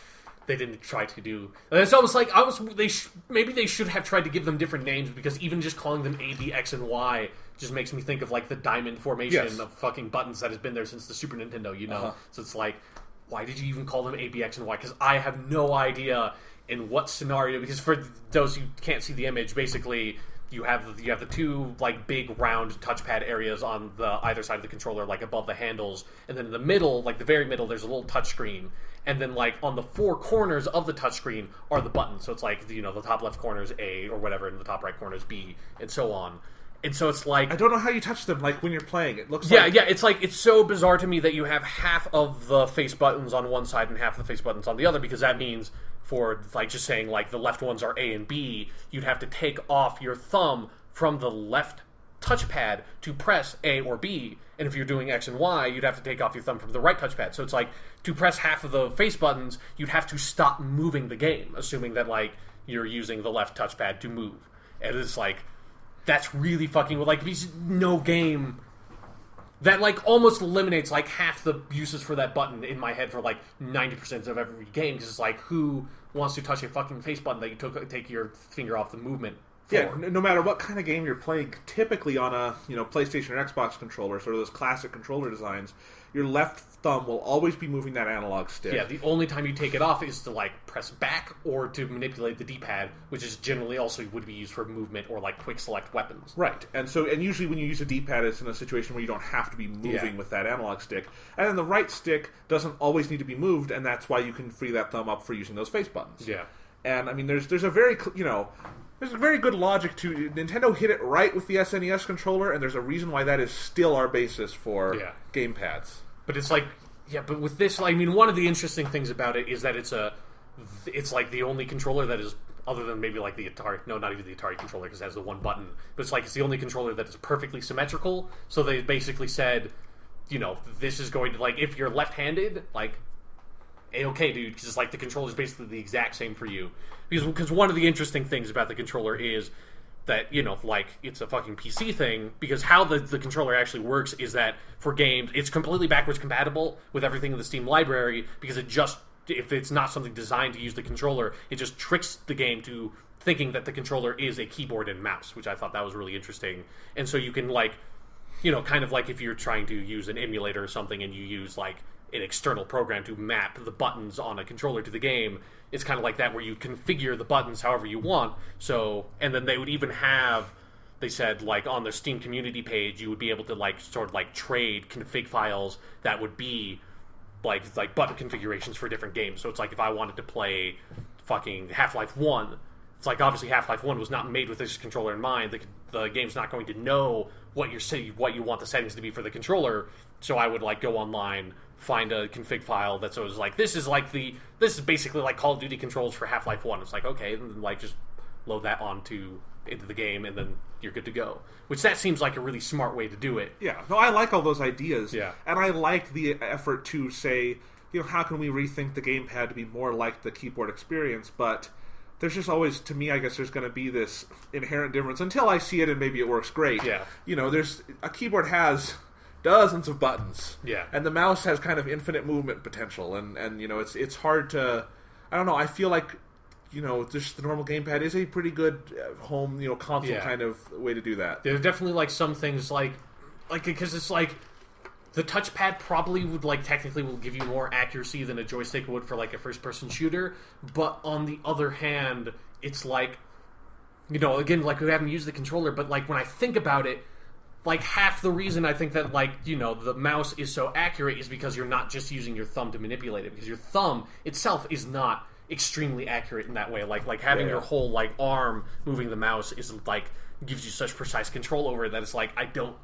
S2: They didn't try to do... It's almost maybe they should have tried to give them different names, because even just calling them A, B, X, and Y just makes me think of the diamond formation of fucking buttons that has been there since the Super Nintendo, So it's why did you even call them A, B, X, and Y? Because I have no idea in what scenario. Because for those who can't see the image, basically you have the two big round touchpad areas on the either side of the controller, above the handles, and then in the middle, the very middle, there's a little touchscreen, and then on the four corners of the touchscreen are the buttons. So it's the top left corner is A or whatever, and the top right corner is B, and so on. And so it's
S1: I don't know how you touch them when you're playing. It looks
S2: it's so bizarre to me that you have half of the face buttons on one side and half of the face buttons on the other, because that means for just saying the left ones are A and B, you'd have to take off your thumb from the left touchpad to press A or B, and if you're doing X and Y, you'd have to take off your thumb from the right touchpad. So it's to press half of the face buttons, you'd have to stop moving the game, assuming that you're using the left touchpad to move. And it's that's really fucking... because no game... That, almost eliminates, half the uses for that button in my head for, 90% of every game. Because it's who wants to touch a fucking face button that you take your finger off the movement for?
S1: Yeah, no matter what kind of game you're playing, typically on a, PlayStation or Xbox controller, sort of those classic controller designs, your left thumb will always be moving that analog stick.
S2: Yeah, the only time you take it off is to press back or to manipulate the D-pad, which is generally also would be used for movement or quick select weapons.
S1: Right, and usually when you use a D-pad, it's in a situation where you don't have to be moving with that analog stick. And then the right stick doesn't always need to be moved, and that's why you can free that thumb up for using those face buttons.
S2: Yeah,
S1: and I mean, there's a very there's a very good logic to Nintendo hit it right with the SNES controller, and there's a reason why that is still our basis for gamepads.
S2: But it's but with this, one of the interesting things about it is that it's the only controller that is, other than maybe the Atari, no, not even the Atari controller because it has the one button, but it's the only controller that is perfectly symmetrical. So they basically said, this is going to, if you're left-handed, A-okay, dude, because the controller is basically the exact same for you. Because one of the interesting things about the controller is that, it's a fucking PC thing, because how the controller actually works is that for games, it's completely backwards compatible with everything in the Steam library, because if it's not something designed to use the controller, it just tricks the game to thinking that the controller is a keyboard and mouse, which I thought that was really interesting. And so you can, kind of if you're trying to use an emulator or something and you use, an external program to map the buttons on a controller to the game, it's kind of like that, where you configure the buttons however you want. So, and then they would even have, they said, on their Steam community page, you would be able to sort of trade config files that would be like button configurations for different games. So it's if I wanted to play fucking Half-Life 1, it's like obviously Half-Life 1 was not made with this controller in mind. The game's not going to know what you want the settings to be for the controller. So I would like go online, find a config file that was like this is basically like Call of Duty controls for Half-Life 1. It's like okay, and then, like just load that into the game, and then you're good to go. Which that seems like a really smart way to do it.
S1: Yeah, no, I like all those ideas.
S2: Yeah,
S1: and I like the effort to say, how can we rethink the gamepad to be more like the keyboard experience? But there's just always, to me, I guess there's going to be this inherent difference until I see it and maybe it works great.
S2: Yeah,
S1: there's a keyboard has dozens of buttons.
S2: Yeah,
S1: and the mouse has kind of infinite movement potential, and it's hard to, I don't know. I feel like just the normal gamepad is a pretty good home console kind of way to do that.
S2: There's definitely like some things like because it's like the touchpad probably would like technically will give you more accuracy than a joystick would for like a first person shooter, but on the other hand, it's like again like we haven't used the controller, but like when I think about it, like half the reason I think that like the mouse is so accurate is because you're not just using your thumb to manipulate it, because your thumb itself is not extremely accurate in that way. Like having your whole like arm moving the mouse is like gives you such precise control over it that it's like I don't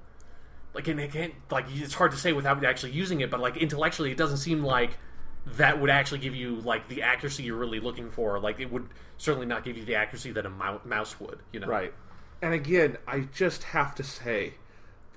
S2: like, and it can't like it's hard to say without actually using it, but like intellectually it doesn't seem like that would actually give you like the accuracy you're really looking for. Like it would certainly not give you the accuracy that a mouse would.
S1: Right. And again, I just have to say,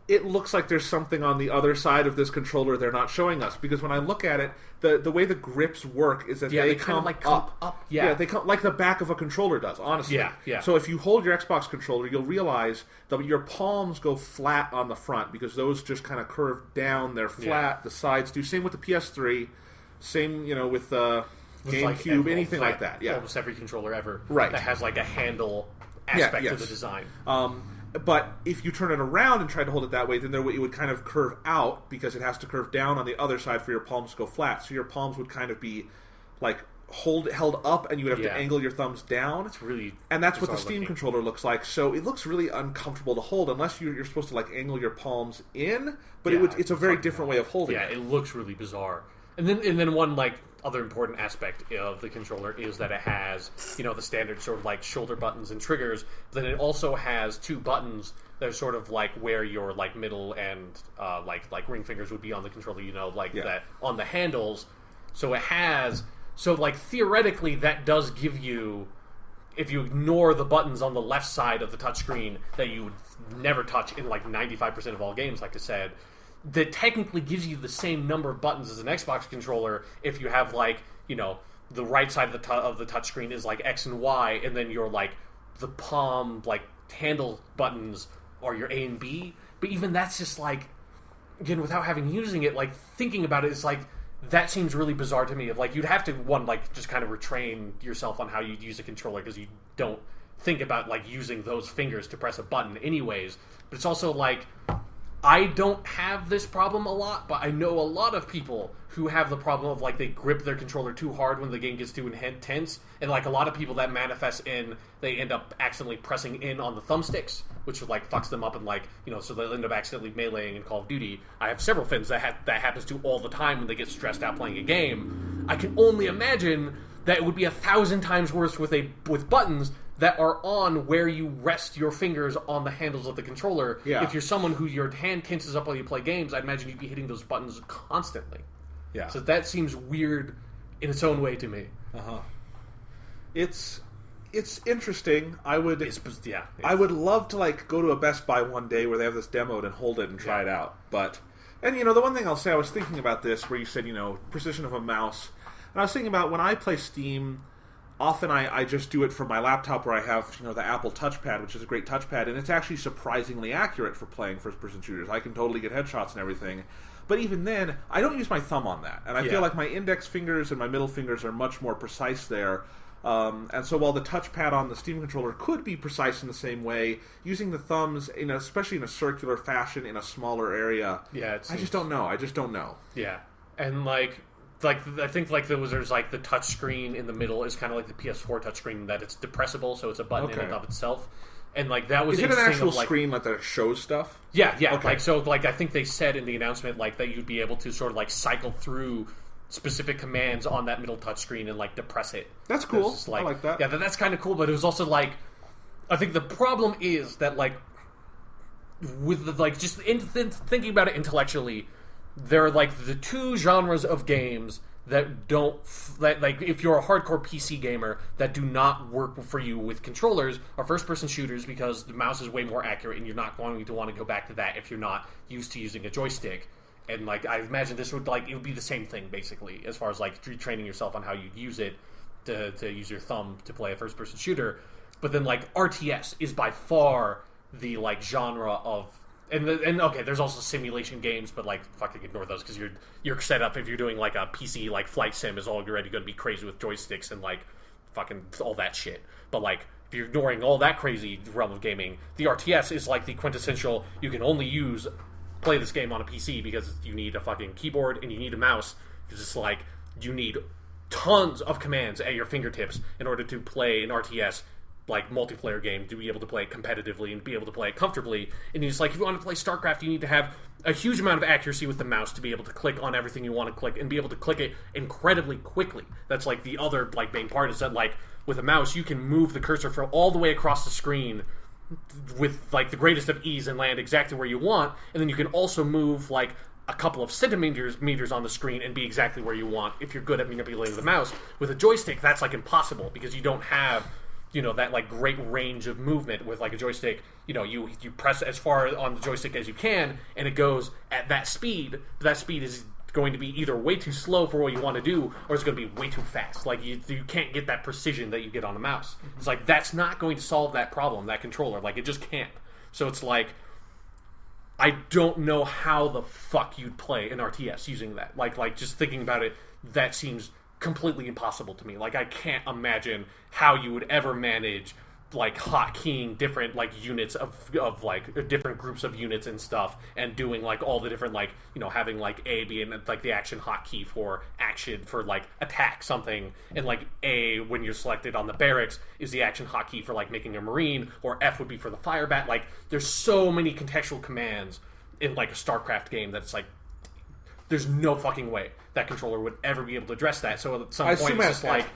S1: it looks like there's something on the other side of this controller they're not showing us, because when I look at it, the way the grips work is that they come
S2: like
S1: up. Yeah, they come like the back of a controller does, honestly.
S2: Yeah.
S1: So if you hold your Xbox controller, you'll realize that your palms go flat on the front, because those just kind of curve down. They're flat. The sides do. Same with the PS3. Same, with GameCube, like anything like that. Yeah,
S2: almost every controller ever.
S1: Right.
S2: That has like a handle aspect to the design.
S1: But if you turn it around and try to hold it that way, then it would kind of curve out, because it has to curve down on the other side for your palms to go flat. So your palms would kind of be like held up, and you would have to angle your thumbs down.
S2: It's really,
S1: and that's what the Steam controller looks like. So it looks really uncomfortable to hold unless you're supposed to like angle your palms in. But it's a very different way of holding.
S2: Yeah, it looks really bizarre. And then one like other important aspect of the controller is that it has the standard sort of like shoulder buttons and triggers. But then it also has two buttons that are sort of like where your like middle and like ring fingers would be on the controller. That on the handles. So it has like theoretically that does give you, if you ignore the buttons on the left side of the touchscreen that you would never touch in like 95% of all games, like I said, that technically gives you the same number of buttons as an Xbox controller if you have like the right side of the touchscreen is like X and Y, and then your like the palm like handle buttons are your A and B. But even that's just like, again, without having using it, like thinking about it, it's like that seems really bizarre to me. Of like you'd have to like just kind of retrain yourself on how you'd use a controller, because you don't think about like using those fingers to press a button anyways. But it's also like, I don't have this problem a lot, but I know a lot of people who have the problem of like they grip their controller too hard when the game gets too intense, and like a lot of people that manifests in they end up accidentally pressing in on the thumbsticks, which like fucks them up, and like so they'll end up accidentally meleeing in Call of Duty. I have several friends that happens to all the time when they get stressed out playing a game. I can only imagine that it would be 1,000 times worse with buttons that are on where you rest your fingers on the handles of the controller.
S1: Yeah.
S2: If you're someone who your hand tenses up while you play games, I'd imagine you'd be hitting those buttons constantly.
S1: Yeah.
S2: So that seems weird in its own way to me.
S1: Uh-huh. It's interesting. I would love to like go to a Best Buy one day where they have this demoed and hold it and try it out. But the one thing I'll say, I was thinking about this where you said precision of a mouse, and I was thinking about when I play Steam. Often I just do it from my laptop where I have the Apple touchpad, which is a great touchpad, and it's actually surprisingly accurate for playing first-person shooters. I can totally get headshots and everything. But even then, I don't use my thumb on that. And I feel like my index fingers and my middle fingers are much more precise there. And so while the touchpad on the Steam controller could be precise in the same way, using the thumbs, especially in a circular fashion in a smaller area, I just don't know.
S2: Yeah. And like I think like there's like the touch screen in the middle is kind of like the PS4 touch screen, that it's depressible, so it's a button in and of itself. And like that was,
S1: is it an actual screen like that shows stuff?
S2: Yeah. Okay. Like so, like I think they said in the announcement like that you'd be able to sort of like cycle through specific commands on that middle touchscreen and like depress it.
S1: That's cool.
S2: Like,
S1: I like that.
S2: Yeah, that's kind of cool. But it was also like, I think the problem is that like with the, like just thinking about it intellectually, there are like the two genres of games that don't that like if you're a hardcore PC gamer that do not work for you with controllers are first-person shooters because the mouse is way more accurate and you're not going to want to go back to that if you're not used to using a joystick. And like I imagine this would like it would be the same thing basically as far as like retraining yourself on how you use it to use your thumb to play a first-person shooter. But then like RTS is by far the like genre of and okay, there's also simulation games, but like fucking ignore those because you're set up if you're doing like a PC like flight sim is already going to be crazy with joysticks and like fucking all that shit. But like if you're ignoring all that crazy realm of gaming, the RTS is like the quintessential. You can only play this game on a PC because you need a fucking keyboard and you need a mouse because it's like you need tons of commands at your fingertips in order to play an RTS like multiplayer game to be able to play it competitively and be able to play it comfortably. And it's like if you want to play StarCraft, you need to have a huge amount of accuracy with the mouse to be able to click on everything you want to click and be able to click it incredibly quickly. That's like the other like main part is that like with a mouse you can move the cursor from all the way across the screen with like the greatest of ease and land exactly where you want, and then you can also move like a couple of meters on the screen and be exactly where you want if you're good at manipulating the mouse. With a joystick, that's like impossible because you don't have that like great range of movement with like a joystick. You press as far on the joystick as you can, and it goes at that speed. That speed is going to be either way too slow for what you want to do, or it's going to be way too fast. Like you can't get that precision that you get on a mouse. It's like that's not going to solve that problem. That controller, like it just can't. So it's like I don't know how the fuck you'd play an RTS using that. Like just thinking about it, that seems completely impossible to me. Like I can't imagine how you would ever manage like hotkeying different like units of like different groups of units and stuff, and doing like all the different like having like A being like the action hotkey for action for like attack something, and like A when you're selected on the barracks is the action hotkey for like making a marine, or F would be for the fire bat. Like there's so many contextual commands in like a StarCraft game that it's like there's no fucking way that controller would ever be able to address that. So at some point, it's just like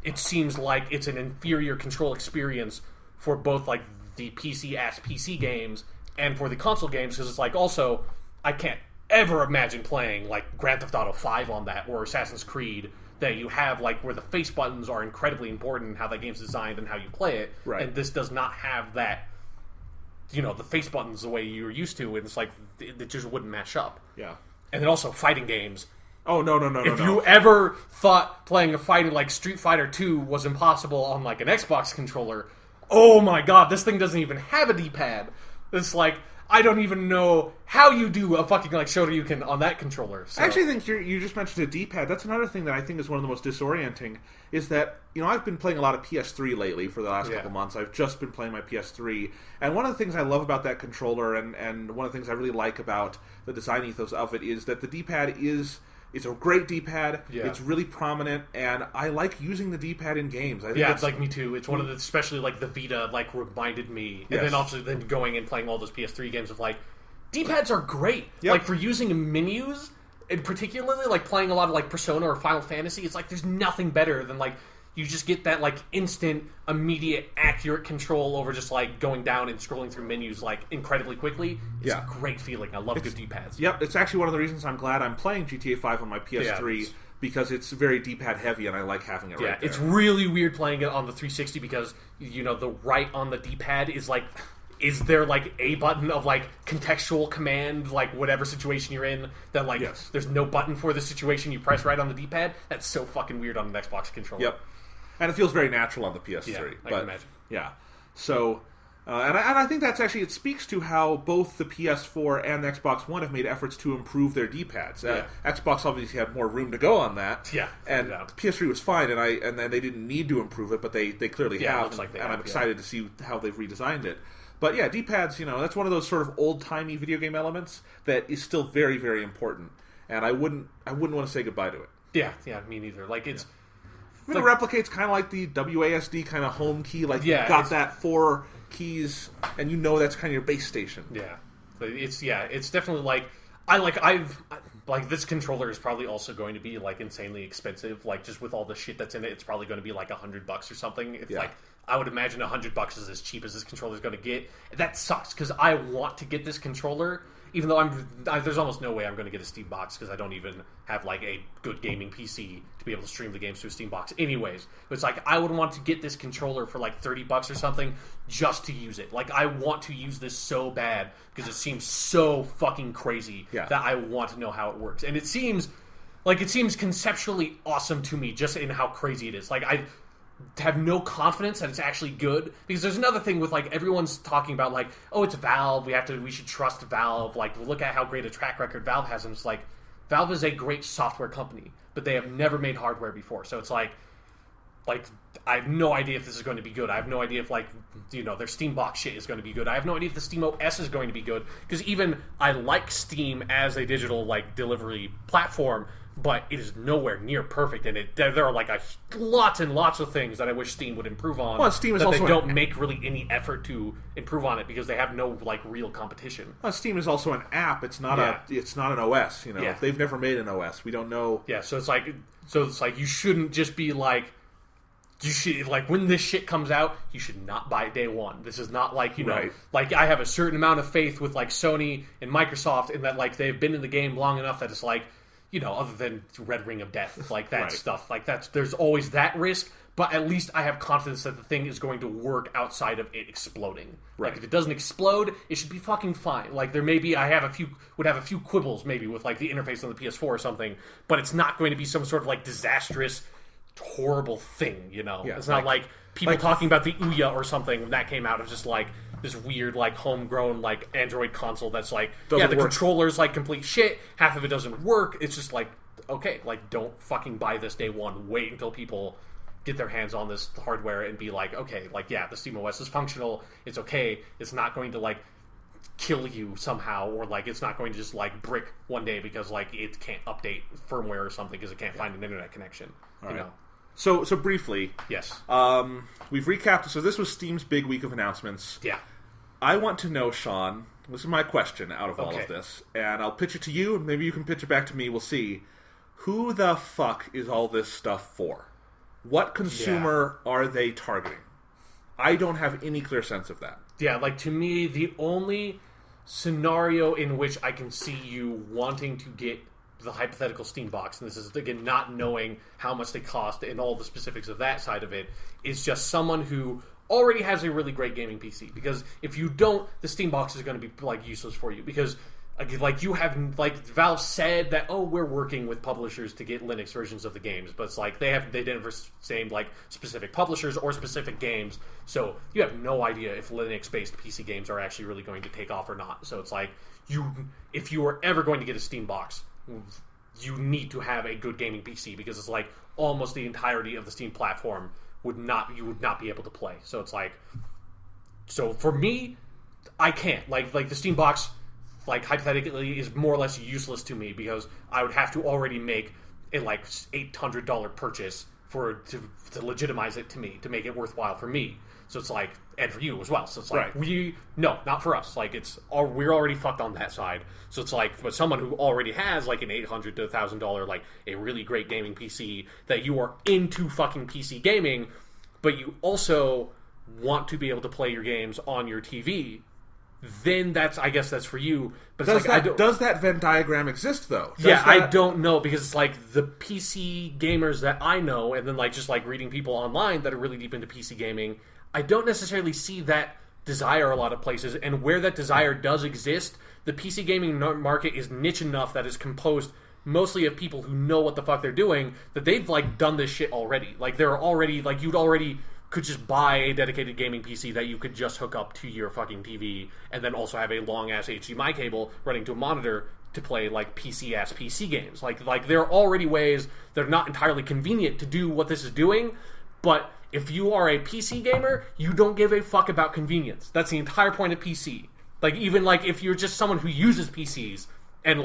S2: it seems like it's an inferior control experience for both like the PC games and for the console games, because it's like also I can't ever imagine playing like Grand Theft Auto 5 on that or Assassin's Creed that you have like where the face buttons are incredibly important in how that game's designed and how you play it.
S1: Right. And
S2: this does not have that. The face buttons the way you're used to, and it's like it just wouldn't match up.
S1: Yeah.
S2: And then also fighting games.
S1: Oh, no.
S2: If you ever thought playing a fighting like Street Fighter 2 was impossible on like an Xbox controller, oh my god, this thing doesn't even have a D-pad. It's like, I don't even know how you do a fucking like Shoryuken on that controller. So.
S1: I actually think you just mentioned a D-pad. That's another thing that I think is one of the most disorienting, is that, I've been playing a lot of PS3 lately for the last couple months. I've just been playing my PS3. And one of the things I love about that controller, and one of the things I really like about the design ethos of it, is that the D-pad it's a great D-pad. Yeah. It's really prominent, and I like using the D-pad in games. I think
S2: it's like me too. It's one of the, especially like the Vita, like reminded me, and then also then going and playing all those PS3 games of like D-pads are great. Yep. Like for using menus, and particularly like playing a lot of like Persona or Final Fantasy. It's like there's nothing better than like you just get that like instant, immediate, accurate control over just like going down and scrolling through menus like incredibly quickly. It's a great feeling. I love good D-pads.
S1: Yep, it's actually one of the reasons I'm glad I'm playing GTA 5 on my PS3 because it's very D-pad heavy and I like having it right there.
S2: It's really weird playing it on the 360 because the right on the D-pad is like. Is there like a button of like contextual command, like whatever situation you're in, that like there's no button for the situation you press right on the D-pad? That's so fucking weird on an Xbox controller.
S1: Yep. And it feels very natural on the PS3.
S2: Yeah, I can imagine.
S1: Yeah. So, and I think that's actually, it speaks to how both the PS4 and the Xbox One have made efforts to improve their D-pads. Xbox obviously had more room to go on that.
S2: Yeah.
S1: And the PS3 was fine, and then they didn't need to improve it, but they clearly have.
S2: It looks like they have,
S1: I'm excited to see how they've redesigned it. But yeah, D-pads, that's one of those sort of old-timey video game elements that is still very, very important. And I wouldn't want to say goodbye to it.
S2: Yeah, me neither. Like it's...
S1: It replicates kind of like the WASD kind of home key. Like you've got that 4 keys, and that's kind of your base station.
S2: Yeah, it's definitely like I've like this controller is probably also going to be like insanely expensive. Like just with all the shit that's in it, it's probably going to be like $100 or something. It's like I would imagine $100 is as cheap as this controller is going to get. That sucks because I want to get this controller. Even though there's almost no way I'm going to get a Steam box because I don't even have like a good gaming PC to be able to stream the games to a Steam box. Anyways, it's like I would want to get this controller for like $30 or something just to use it. Like I want to use this so bad because it seems so fucking crazy that I want to know how it works. And it seems conceptually awesome to me just in how crazy it is. Like I have no confidence that it's actually good because there's another thing with like everyone's talking about like, oh, it's Valve, we should trust Valve, like look at how great a track record Valve has. And it's like Valve is a great software company, but they have never made hardware before, so it's like I have no idea if this is going to be good. I have no idea if like their Steam box shit is going to be good. I have no idea if the Steam OS is going to be good because even I like Steam as a digital like delivery platform, but it is nowhere near perfect, and there are like lots and lots of things that I wish Steam would improve on.
S1: Well, Steam is
S2: that
S1: also
S2: they don't make really any effort to improve on it because they have no like real competition.
S1: Well, Steam is also an app. It's not it's not an OS. They've never made an OS. We don't know.
S2: Yeah, so it's like you shouldn't just be like. You should like when this shit comes out, you should not buy it day one. This is not like like I have a certain amount of faith with like Sony and Microsoft in that like they've been in the game long enough that it's like other than Red Ring of Death, like that stuff, like there's always that risk. But at least I have confidence that the thing is going to work outside of it exploding.
S1: Right.
S2: Like if it doesn't explode, it should be fucking fine. Like there may be would have a few quibbles maybe with like the interface on the PS4 or something, but it's not going to be some sort of like disastrous, horrible thing. It's not like people talking about the Ouya or something when that came out. It's just like this weird like homegrown like Android console that's like the controller's like complete shit. Half of it doesn't work. It's just like okay, like don't fucking buy this day one. Wait until people get their hands on this hardware and be like, okay, like the SteamOS is functional. It's okay. It's not going to like kill you somehow, or like it's not going to just like brick one day because like it can't update firmware or something because it can't find an internet connection.
S1: All right. So briefly,
S2: yes.
S1: We've recapped. So this was Steam's big week of announcements.
S2: Yeah.
S1: I want to know, Sean. This is my question out of all of this, and I'll pitch it to you. And maybe you can pitch it back to me. We'll see. Who the fuck is all this stuff for? What consumer are they targeting? I don't have any clear sense of that.
S2: Yeah, like to me, the only scenario in which I can see you wanting to get the hypothetical Steam box, and this is again not knowing how much they cost and all the specifics of that side of it, is just someone who already has a really great gaming PC. Because if you don't, the Steam box is going to be like useless for you because like you have like Valve said that we're working with publishers to get Linux versions of the games, but it's like they never named like specific publishers or specific games, so you have no idea if Linux based PC games are actually really going to take off or not. So it's like if you are ever going to get a Steam box, you need to have a good gaming PC because it's like almost the entirety of the Steam platform you would not be able to play. So it's like, so for me, I can't like the Steam box like hypothetically is more or less useless to me because I would have to already make a like $800 purchase to legitimize it to me, to make it worthwhile for me. So it's like, and for you as well. So it's like no, not for us. Like we're already fucked on that side. So it's like, but someone who already has like an $800 to $1,000 like a really great gaming PC that you are into fucking PC gaming, but you also want to be able to play your games on your TV. Then I guess that's for you. But
S1: does that Venn diagram exist though?
S2: I don't know because it's like the PC gamers that I know, and then like just like reading people online that are really deep into PC gaming, I don't necessarily see that desire a lot of places. And where that desire does exist, the PC gaming market is niche enough that is composed mostly of people who know what the fuck they're doing, that they've like done this shit already. Like they're already like could just buy a dedicated gaming PC that you could just hook up to your fucking TV and then also have a long-ass HDMI cable running to a monitor to play, like, PC-ass PC games. Like there are already ways that are not entirely convenient to do what this is doing, but if you are a PC gamer, you don't give a fuck about convenience. That's the entire point of PC. Like, even, like, if you're just someone who uses PCs and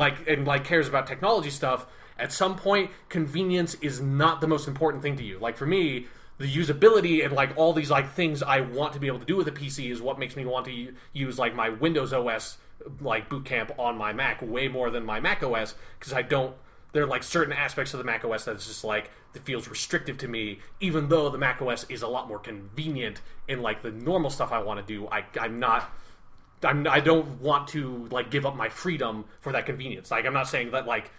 S2: cares about technology stuff, at some point, convenience is not the most important thing to you. Like, for me, the usability and like all these like things I want to be able to do with a PC is what makes me want to use like my Windows OS like boot camp on my Mac way more than my Mac OS, because there are like certain aspects of the Mac OS that's just like that feels restrictive to me, even though the Mac OS is a lot more convenient in like the normal stuff I want to do. I don't want to like give up my freedom for that convenience. Like I'm not saying that like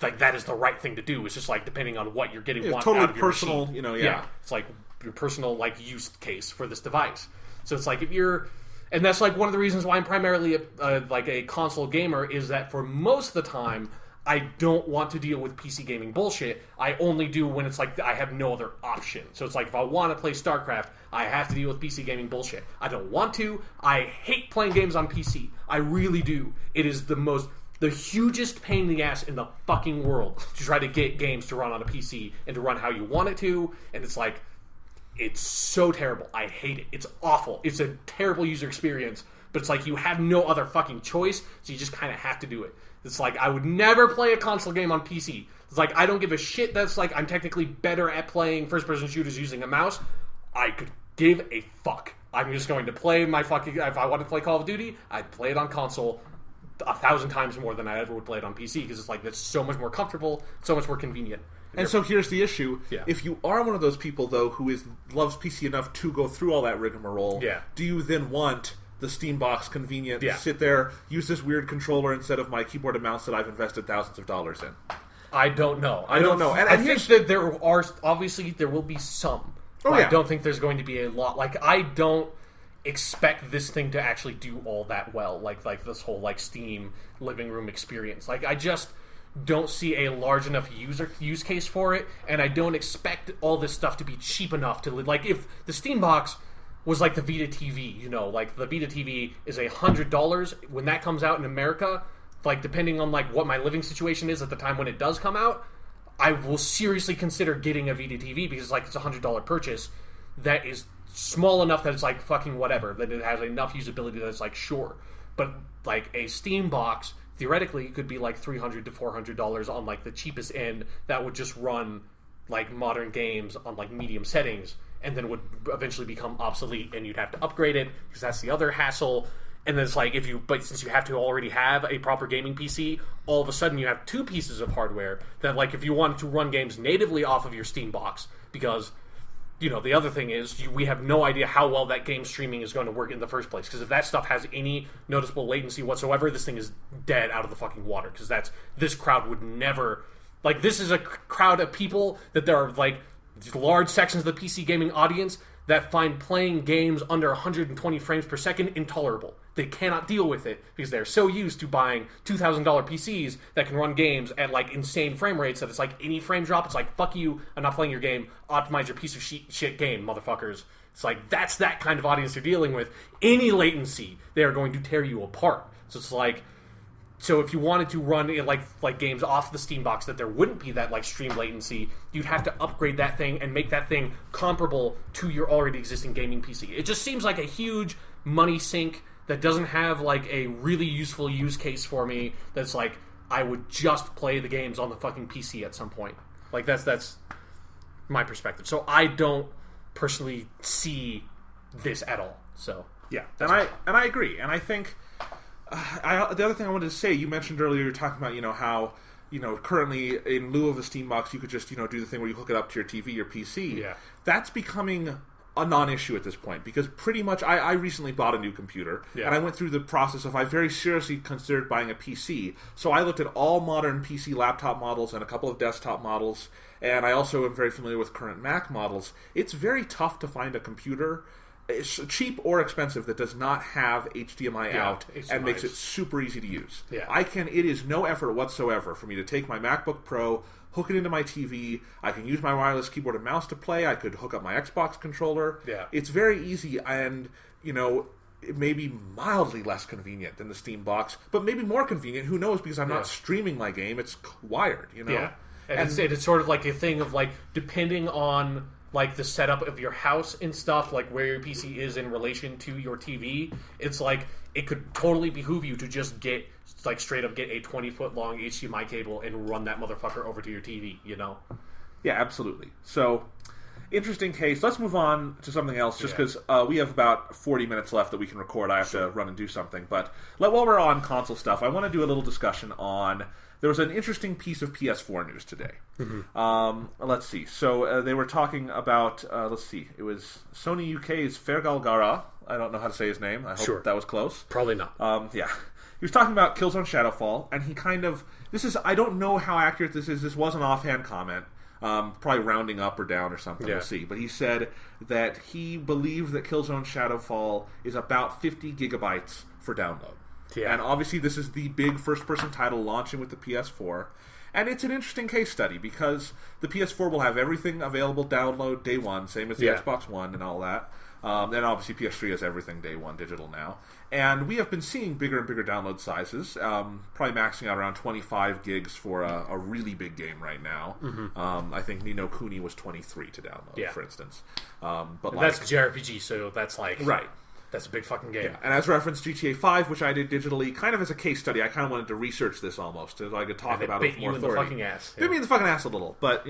S2: that is the right thing to do. It's just like depending on what you're getting
S1: totally
S2: out of your
S1: personal,
S2: machine.
S1: Yeah,
S2: it's like your personal like use case for this device. So it's like if you're, and that's like one of the reasons why I'm primarily like a console gamer, is that for most of the time I don't want to deal with PC gaming bullshit. I only do when it's like I have no other option. So it's like if I want to play StarCraft, I have to deal with PC gaming bullshit. I don't want to. I hate playing games on PC. I really do. It is the hugest pain in the ass in the fucking world to try to get games to run on a PC and to run how you want it to. And it's like, it's so terrible. I hate it. It's awful. It's a terrible user experience. But it's like you have no other fucking choice, so you just kind of have to do it. It's like I would never play a console game on PC. It's like I don't give a shit that's like I'm technically better at playing first-person shooters using a mouse. I could give a fuck. I'm just going to play my fucking... If I want to play Call of Duty, I'd play it on console 1,000 times more than I ever would play it on PC, because it's like that's so much more comfortable, so much more convenient.
S1: And so here's the issue.
S2: Yeah.
S1: If you are one of those people, though, who loves PC enough to go through all that rigmarole, do you then want the Steam box convenient, sit there, use this weird controller instead of my keyboard and mouse that I've invested thousands of dollars in?
S2: I don't know.
S1: I don't know. And
S2: I think that there are, obviously, there will be some. I don't think there's going to be a lot. Like, I don't expect this thing to actually do all that well. Like this whole, like, Steam living room experience. Like, I just don't see a large enough use case for it, and I don't expect all this stuff to be cheap enough to... Like, if the Steam box was like the Vita TV, you know, like the Vita TV is $100 when that comes out in America. Like, depending on like what my living situation is at the time when it does come out, I will seriously consider getting a Vita TV, because like it's $100 purchase that is small enough that it's like fucking whatever, that it has enough usability that it's like sure. But like a Steam box theoretically could be like $300 to $400 on like the cheapest end that would just run like modern games on like medium settings, and then would eventually become obsolete, and you'd have to upgrade it, because that's the other hassle. And then it's like, but since you have to already have a proper gaming PC, all of a sudden you have two pieces of hardware that, like, if you wanted to run games natively off of your Steam box, because, you know, the other thing is we have no idea how well that game streaming is going to work in the first place, because if that stuff has any noticeable latency whatsoever, this thing is dead out of the fucking water, because this crowd would never... Like, this is a crowd of people that there are, like, large sections of the PC gaming audience that find playing games under 120 frames per second intolerable. They cannot deal with it because they're so used to buying $2,000 PCs that can run games at like insane frame rates that it's like any frame drop, it's like, fuck you, I'm not playing your game, optimize your piece of shit game, motherfuckers. It's like, that's that kind of audience you're dealing with. Any latency, they are going to tear you apart. So it's like, so if you wanted to run like games off the Steam box that there wouldn't be that like stream latency, you'd have to upgrade that thing and make that thing comparable to your already existing gaming PC. It just seems like a huge money sink that doesn't have like a really useful use case for me. That's like, I would just play the games on the fucking PC at some point. Like that's my perspective. So I don't personally see this at all. So
S1: yeah, and I agree, and I think. The other thing I wanted to say, you mentioned earlier, you're talking about, you know, how, you know, currently in lieu of a Steam box, you could just, you know, do the thing where you hook it up to your TV, your PC.
S2: Yeah.
S1: That's becoming a non-issue at this point, because pretty much I recently bought a new computer, and I went through the process of, I very seriously considered buying a PC. So I looked at all modern PC laptop models and a couple of desktop models, and I also am very familiar with current Mac models. It's very tough to find a computer, it's cheap or expensive, that does not have HDMI out and makes it super easy to use.
S2: Yeah.
S1: It is no effort whatsoever for me to take my MacBook Pro, hook it into my TV, I can use my wireless keyboard and mouse to play, I could hook up my Xbox controller.
S2: Yeah.
S1: It's very easy, and, you know, it may be mildly less convenient than the Steam box, but maybe more convenient, who knows, because I'm not streaming my game, it's wired, you know?
S2: Yeah. And it's sort of like a thing of, like, depending on like the setup of your house and stuff, like where your PC is in relation to your TV, it's like it could totally behoove you to just get like straight up get a 20-foot long HDMI cable and run that motherfucker over to your TV, you know?
S1: Yeah, absolutely. So interesting case. Let's move on to something else, just because we have about 40 minutes left that we can record. I have to run and do something. But while we're on console stuff, I want to do a little discussion on... There was an interesting piece of PS4 news today. Let's see. So they were talking about... let's see. It was Sony UK's Fergal Gara. I don't know how to say his name. I hope that was close.
S2: Probably not.
S1: Yeah. He was talking about Killzone Shadowfall, and he kind of... This is... I don't know how accurate this is. This was an offhand comment. Probably rounding up or down or something. We'll see. But he said that he believed that Killzone Shadowfall is about 50 gigabytes for download. Yeah. And obviously this is the big first-person title launching with the PS4. And it's an interesting case study because the PS4 will have everything available download day one, same as the Xbox One and all that. And obviously PS3 has everything day one digital now. And we have been seeing bigger and bigger download sizes, probably maxing out around 25 gigs for a really big game right now. I think Ni no Kuni was 23 to download, for instance. But
S2: that's JRPG, so that's like...
S1: Right.
S2: That's a big fucking game.
S1: Yeah. And as referenced, GTA 5, which I did digitally, kind of as a case study, I kind of wanted to research this almost, so I could talk about it with more authority.
S2: Bit you in the fucking ass.
S1: Bit me in the fucking ass a little, but,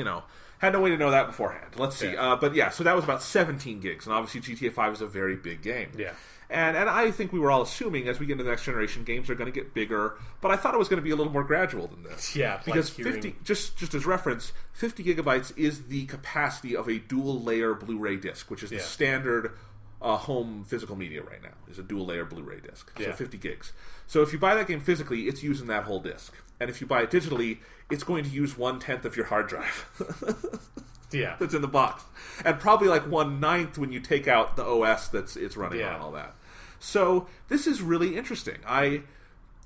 S1: had no way to know that beforehand. Let's see. But yeah, so that was about 17 gigs, and obviously GTA 5 is a very big game.
S2: Yeah.
S1: And I think we were all assuming as we get into the next generation, games are going to get bigger, but I thought it was going to be a little more gradual than this.
S2: Yeah.
S1: Because 50, just as reference, 50 gigabytes is the capacity of a dual-layer Blu-ray disc, which is the standard... home physical media right now is a dual layer Blu-ray disc, so 50 gigs. So if you buy that game physically, it's using that whole disc, and if you buy it digitally, it's going to use 1/10 of your hard drive. That's in the box, and probably like 1/9 when you take out the OS it's running on and all that. So this is really interesting.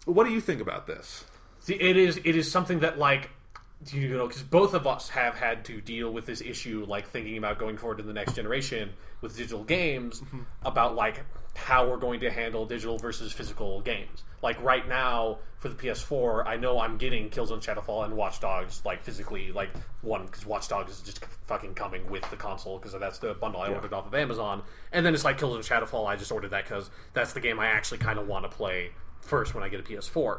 S1: What do you think about this?
S2: See, it is something that like. Because both of us have had to deal with this issue, like thinking about going forward to the next generation with digital games, about like how we're going to handle digital versus physical games. Like right now for the PS4, I know I'm getting Killzone Shadowfall and Watch Dogs like physically, like one because Watch Dogs is just fucking coming with the console because that's the bundle I ordered off of Amazon, and then it's like Killzone Shadowfall. I just ordered that because that's the game I actually kind of want to play first when I get a PS4.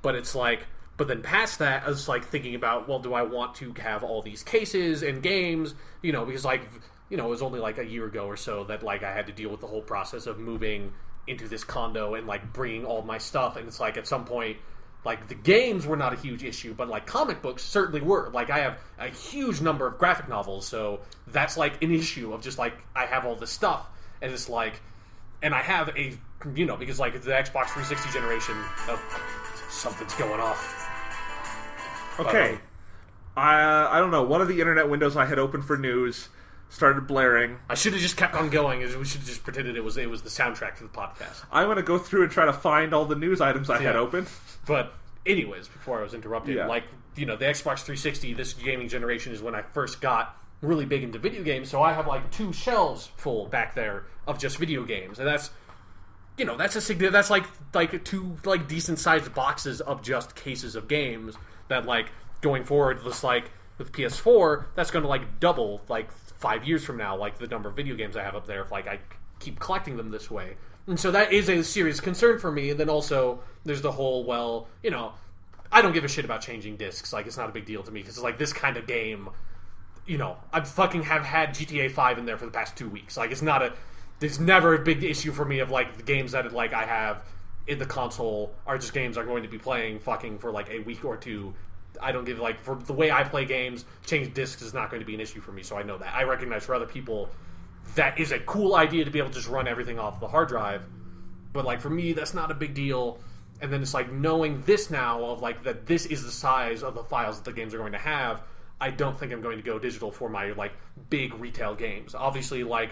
S2: But it's like. But then past that, I was like thinking about, well, do I want to have all these cases and games? Because like, it was only like a year ago or so that like I had to deal with the whole process of moving into this condo and like bringing all my stuff. And it's like at some point, like the games were not a huge issue, but like comic books certainly were. Like I have a huge number of graphic novels, so that's like an issue of just like I have all this stuff, and it's like, and I have a because like the Xbox 360 generation, something's going off.
S1: Okay. I don't know. One of the internet windows I had open for news started blaring.
S2: I should have just kept on going. We should have just pretended it was the soundtrack for the podcast.
S1: I'm going to go through and try to find all the news items I had open.
S2: But anyways, before I was interrupted, like, the Xbox 360, this gaming generation is when I first got really big into video games, so I have like 2 shelves full back there of just video games. And that's that's like 2 like decent sized boxes of just cases of games. That like going forward, just like with PS4, that's going to like double like 5 years from now, like the number of video games I have up there. If like I keep collecting them this way, and so that is a serious concern for me. And then also there's the whole I don't give a shit about changing discs. Like it's not a big deal to me because it's like this kind of game. I fucking have had GTA 5 in there for the past 2 weeks. Like there's never a big issue for me of like the games that like I have. In the console are just games I'm going to be playing fucking for like a week or two. I don't give like for the way I play games, change discs is not going to be an issue for me, so I know that. I recognize for other people that is a cool idea to be able to just run everything off the hard drive. But like for me, that's not a big deal. And then it's like knowing this now of like that this is the size of the files that the games are going to have, I don't think I'm going to go digital for my like big retail games. Obviously like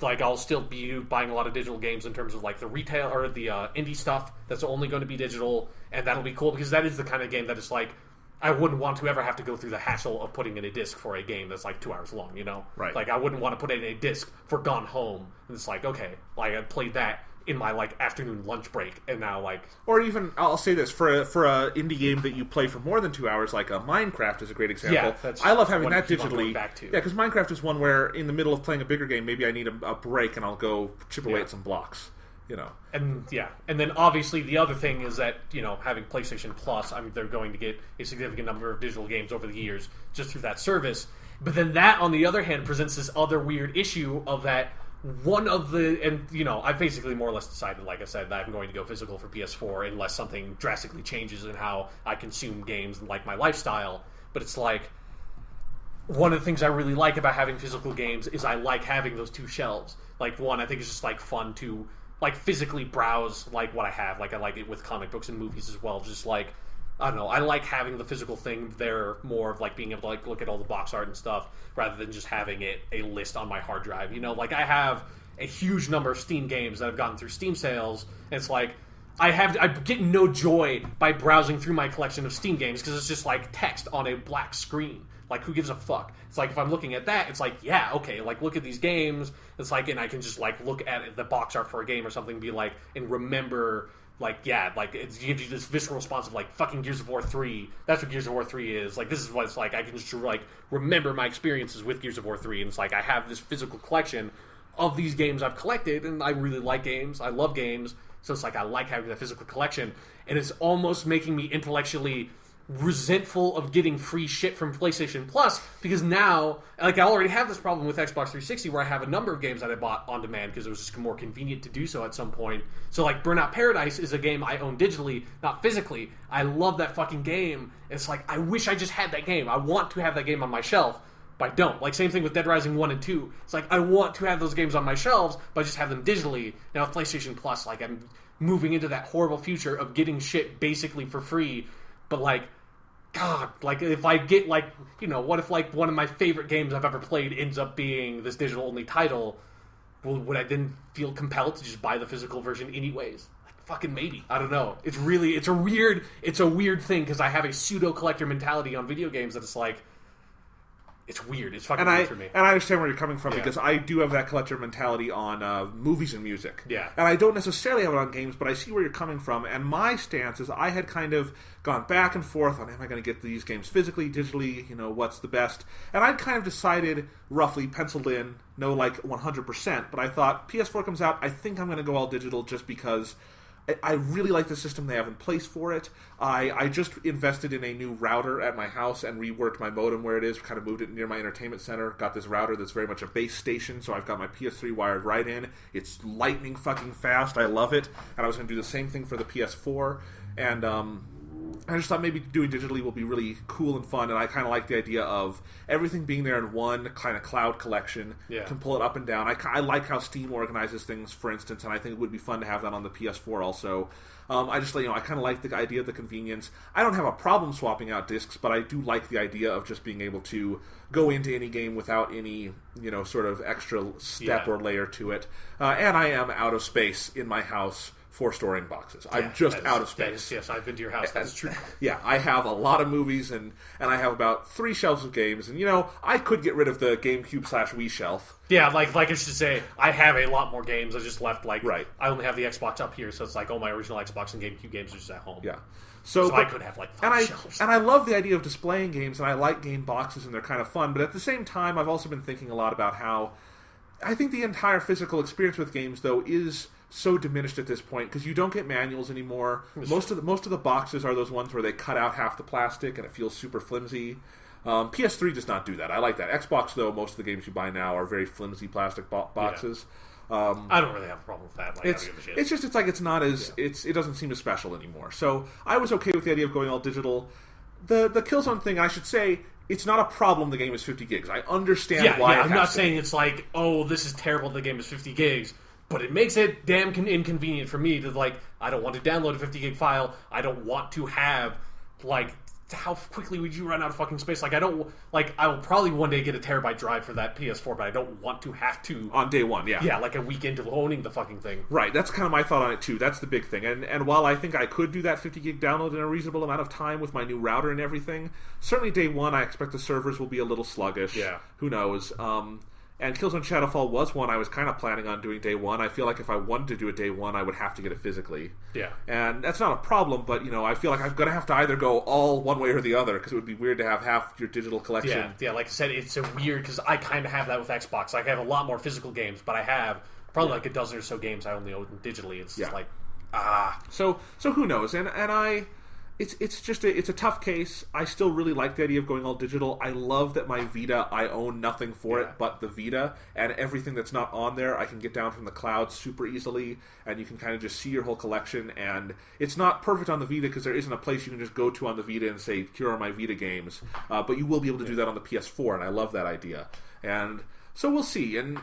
S2: I'll still be buying a lot of digital games in terms of like the retail or the indie stuff that's only going to be digital, and that'll be cool because that is the kind of game that is like I wouldn't want to ever have to go through the hassle of putting in a disc for a game that's like 2 hours long,
S1: Right.
S2: Like I wouldn't want to put in a disc for Gone Home, and it's like okay, like I played that in my like afternoon lunch break, and now like
S1: or even I'll say this for a indie game that you play for more than 2 hours, like Minecraft is a great example.
S2: Yeah,
S1: I love having that digitally.
S2: Back to.
S1: Yeah, because Minecraft is one where in the middle of playing a bigger game, maybe I need a break and I'll go chip away at some blocks.
S2: And then obviously the other thing is that, having PlayStation Plus, I mean, they're going to get a significant number of digital games over the years just through that service. But then that, on the other hand, presents this other weird issue of that I've basically more or less decided, like I said, that I'm going to go physical for PS4 unless something drastically changes in how I consume games and like my lifestyle. But it's like, one of the things I really like about having physical games is I like having those two shelves. Like, one, I think it's just like fun to like physically browse like what I have. Like, I like it with comic books and movies as well. Just like, I don't know, I like having the physical thing there more of like being able to like look at all the box art and stuff rather than just having it a list on my hard drive. Like I have a huge number of Steam games that I've gotten through Steam sales, and it's like I get no joy by browsing through my collection of Steam games because it's just like text on a black screen. Like, who gives a fuck? It's like, if I'm looking at that, it's like, yeah, okay, like, look at these games. It's like, and I can just, like, look at the box art for a game or something and be like, and remember, like, yeah, like, it gives you this visceral response of, like, fucking Gears of War 3. That's what Gears of War 3 is. Like, this is what it's like. I can just, like, remember my experiences with Gears of War 3. And it's like, I have this physical collection of these games I've collected, and I really like games. I love games. So it's like, I like having that physical collection. And it's almost making me intellectually resentful of getting free shit from PlayStation Plus, because now, like, I already have this problem with Xbox 360 where I have a number of games that I bought on demand because it was just more convenient to do so at some point. So, like, Burnout Paradise is a game I own digitally, not physically. I love that fucking game. It's like, I wish I just had that game. I want to have that game on my shelf, but I don't. Like, same thing with Dead Rising 1 and 2. It's like, I want to have those games on my shelves, but I just have them digitally. Now, with PlayStation Plus, like, I'm moving into that horrible future of getting shit basically for free, but, like, God, like, if I get, like, what if, like, one of my favorite games I've ever played ends up being this digital-only title? Would I then feel compelled to just buy the physical version anyways? Like, fucking maybe. I don't know. It's a weird thing, because I have a pseudo-collector mentality on video games that it's like, it's weird. It's fucking weird for me.
S1: And I understand where you're coming from, because I do have that collector mentality on movies and music.
S2: Yeah.
S1: And I don't necessarily have it on games, but I see where you're coming from. And my stance is I had kind of gone back and forth on, am I going to get these games physically, digitally, what's the best? And I'd kind of decided, roughly penciled in, no like 100%, but I thought PS4 comes out, I think I'm going to go all digital just because I really like the system they have in place for it. I just invested in a new router at my house and reworked my modem where it is, kind of moved it near my entertainment center, got this router that's very much a base station, so I've got my PS3 wired right in. It's lightning fucking fast. I love it. And I was going to do the same thing for the PS4. And I just thought maybe doing digitally will be really cool and fun, and I kind of like the idea of everything being there in one kind of cloud collection.
S2: Yeah.
S1: Can pull it up and down. I like how Steam organizes things, for instance, and I think it would be fun to have that on the PS4 also. I just, I kind of like the idea of the convenience. I don't have a problem swapping out discs, but I do like the idea of just being able to go into any game without any, sort of extra step or layer to it. And I am out of space in my house for storing boxes. I'm just out of space.
S2: Yes, I've been to your house. That's true.
S1: Yeah, I have a lot of movies, and I have about 3 shelves of games. And, I could get rid of the GameCube/Wii shelf.
S2: Yeah, like I should say, I have a lot more games. I just left,
S1: right.
S2: I only have the Xbox up here, so it's like all my original Xbox and GameCube games are just at home.
S1: Yeah.
S2: So I could have, 5 shelves.
S1: And I love the idea of displaying games, and I like game boxes, and they're kind of fun. But at the same time, I've also been thinking a lot about how I think the entire physical experience with games, though, is so diminished at this point because you don't get manuals anymore. Most of the boxes are those ones where they cut out half the plastic and it feels super flimsy. PS3 does not do that. I like that. Xbox, though, most of the games you buy now are very flimsy plastic boxes.
S2: Yeah. I don't really have a problem with that.
S1: It doesn't seem as special anymore. So I was okay with the idea of going all digital. The Killzone thing, I should say, it's not a problem the game is 50 gigs. I understand why
S2: I'm not saying it's like, oh, this is terrible the game is 50 gigs. But it makes it damn inconvenient for me to, I don't want to download a 50 gig file. I don't want to have, how quickly would you run out of fucking space? I will probably one day get a terabyte drive for that PS4, but I don't want to have to.
S1: On day one, yeah.
S2: Yeah, a week into owning the fucking thing.
S1: Right, that's kind of my thought on it, too. That's the big thing. And while I think I could do that 50 gig download in a reasonable amount of time with my new router and everything, certainly day one I expect the servers will be a little sluggish.
S2: Yeah.
S1: Who knows? And Killzone Shadowfall was one I was kind of planning on doing day one. I feel like if I wanted to do it day one, I would have to get it physically.
S2: Yeah.
S1: And that's not a problem, but, I feel like I'm going to have to either go all one way or the other, because it would be weird to have half your digital collection.
S2: Yeah, like I said, it's so weird, because I kind of have that with Xbox. I have a lot more physical games, but I have probably like a dozen or so games I only own digitally. It's just like
S1: So who knows? And it's just it's a tough case. I still really like the idea of going all digital. I love that my Vita, I own nothing for it but the Vita, and everything that's not on there I can get down from the cloud super easily, and you can kind of just see your whole collection. And it's not perfect on the Vita because there isn't a place you can just go to on the Vita and say, here are my Vita games, but you will be able to do that on the PS4, and I love that idea. And so we'll see, and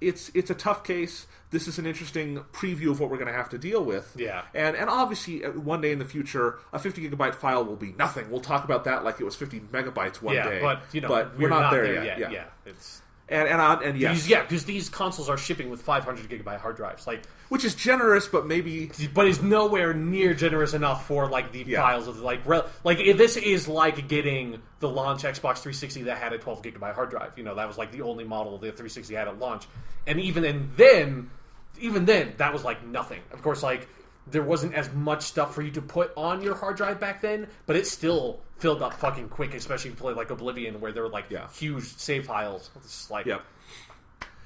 S1: it's a tough case. This is an interesting preview of what we're going to have to deal with.
S2: Yeah.
S1: And obviously, one day in the future, a 50 gigabyte file will be nothing. We'll talk about that like it was 50 megabytes one day.
S2: But
S1: we're not there yet.
S2: Yeah. It's
S1: and yes,
S2: because these consoles are shipping with 500 gigabyte hard drives,
S1: which is generous, but
S2: is nowhere near generous enough for the files of this is like getting the launch Xbox 360 that had a 12 gigabyte hard drive. That was the only model the 360 had at launch, and even then, that was nothing. Of course, there wasn't as much stuff for you to put on your hard drive back then, but it still filled up fucking quick, especially if you play Oblivion, where there were huge save files. It's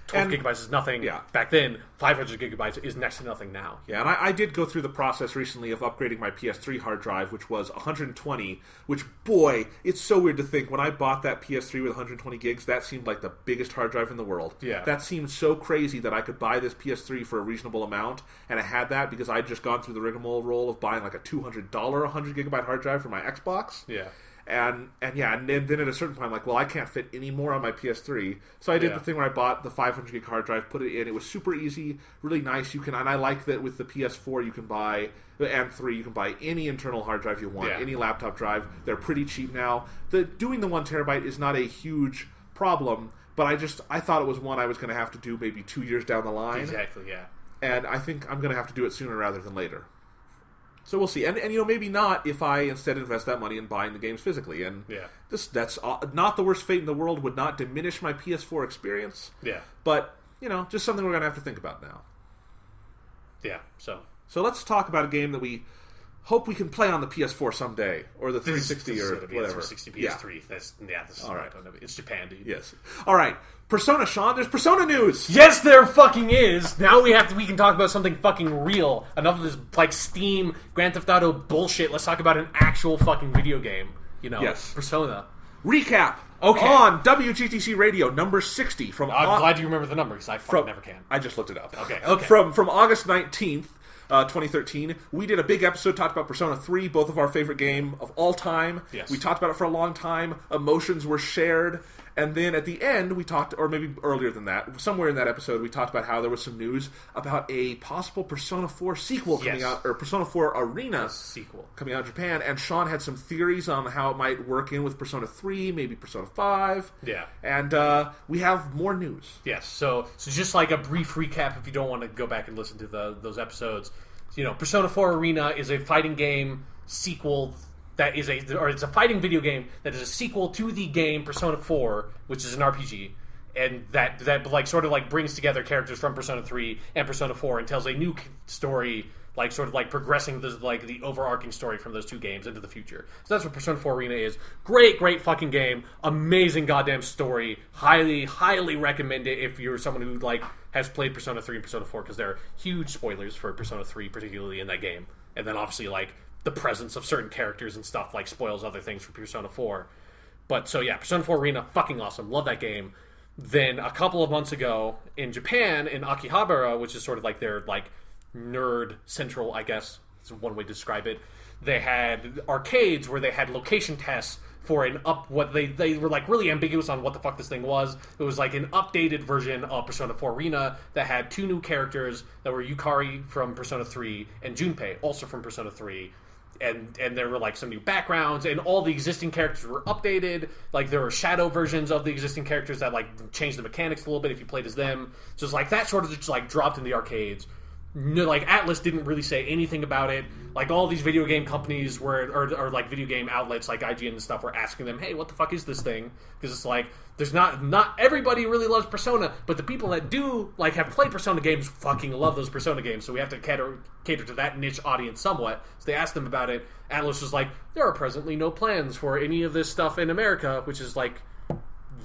S2: 12 gigabytes is nothing.
S1: Yeah.
S2: Back then, 500 gigabytes is next to nothing now.
S1: Yeah, and I did go through the process recently of upgrading my PS3 hard drive, which was 120, which, boy, it's so weird to think. When I bought that PS3 with 120 gigs, that seemed like the biggest hard drive in the world.
S2: Yeah.
S1: That seemed so crazy that I could buy this PS3 for a reasonable amount, and I had that because I'd just gone through the rigmarole of buying a $200 100 gigabyte hard drive for my Xbox.
S2: Yeah.
S1: And then at a certain point, I'm like, well, I can't fit any more on my PS3. So I did the thing where I bought the 500 gig hard drive, put it in. It was super easy, really nice. And I like that with the PS4, you can buy, and 3, you can buy any internal hard drive you want, any laptop drive. They're pretty cheap now. Doing the 1 terabyte is not a huge problem, but I thought it was one I was going to have to do maybe 2 years down the line.
S2: Exactly, yeah.
S1: And I think I'm going to have to do it sooner rather than later. So we'll see, and maybe not if I instead invest that money in buying the games physically, and that's not the worst fate in the world. Would not diminish my PS4 experience.
S2: Yeah,
S1: but just something we're gonna have to think about now.
S2: Yeah, so
S1: let's talk about a game that we hope we can play on the PS4 someday, or the 360 or whatever.
S2: 360 PS3. This is
S1: all right.
S2: It's Japan, dude.
S1: Yes. All right. Persona, Sean. There's Persona news.
S2: Yes, there fucking is. Now we can talk about something fucking real. Enough of this Steam Grand Theft Auto bullshit. Let's talk about an actual fucking video game.
S1: Yes.
S2: Persona.
S1: Recap.
S2: Okay.
S1: On WGTC Radio, number 60 from.
S2: I'm glad you remember the number because I fucking never can.
S1: I just looked it up.
S2: Okay.
S1: From August 19th. 2013, we did a big episode, talked about Persona 3, both of our favorite game of all time.
S2: Yes.
S1: We talked about it for a long time. Emotions were shared. And then at the end, we talked, or maybe earlier than that, somewhere in that episode, we talked about how there was some news about a possible Persona 4 sequel coming out, or Persona 4 Arena
S2: sequel
S1: coming out in Japan. And Sean had some theories on how it might work in with Persona 3, maybe Persona 5.
S2: Yeah.
S1: And we have more news.
S2: Yes. So just a brief recap if you don't want to go back and listen to those episodes. Persona 4 Arena is a fighting game sequel it's a fighting video game that is a sequel to the game Persona 4, which is an RPG, and that brings together characters from Persona 3 and Persona 4 and tells a new story, progressing the overarching story from those two games into the future. So that's what Persona 4 Arena is. Great fucking game, amazing goddamn story. Highly recommend it if you're someone who has played Persona 3 and Persona 4, because there are huge spoilers for Persona 3, particularly in that game, and then obviously the presence of certain characters and stuff spoils other things for Persona 4. But so yeah, Persona 4 Arena, fucking awesome. Love that game. Then a couple of months ago in Japan, in Akihabara, which is sort of their nerd central, I guess is one way to describe it, they had arcades where they had location tests for what they were really ambiguous on what the fuck this thing was. It was an updated version of Persona 4 Arena that had two new characters that were Yukari from Persona 3 and Junpei, also from Persona 3. And there were some new backgrounds, and all the existing characters were updated. There were shadow versions of the existing characters that changed the mechanics a little bit if you played as them. Just that sort of just dropped in the arcades. No, Atlas didn't really say anything about it. All these video game companies or video game outlets like IGN and stuff were asking them, hey, what the fuck is this thing? Because it's there's not everybody really loves Persona, but the people that do have played Persona games fucking love those Persona games. So we have to cater to that niche audience somewhat. So they asked them about it. Atlas was there are presently no plans for any of this stuff in America, which is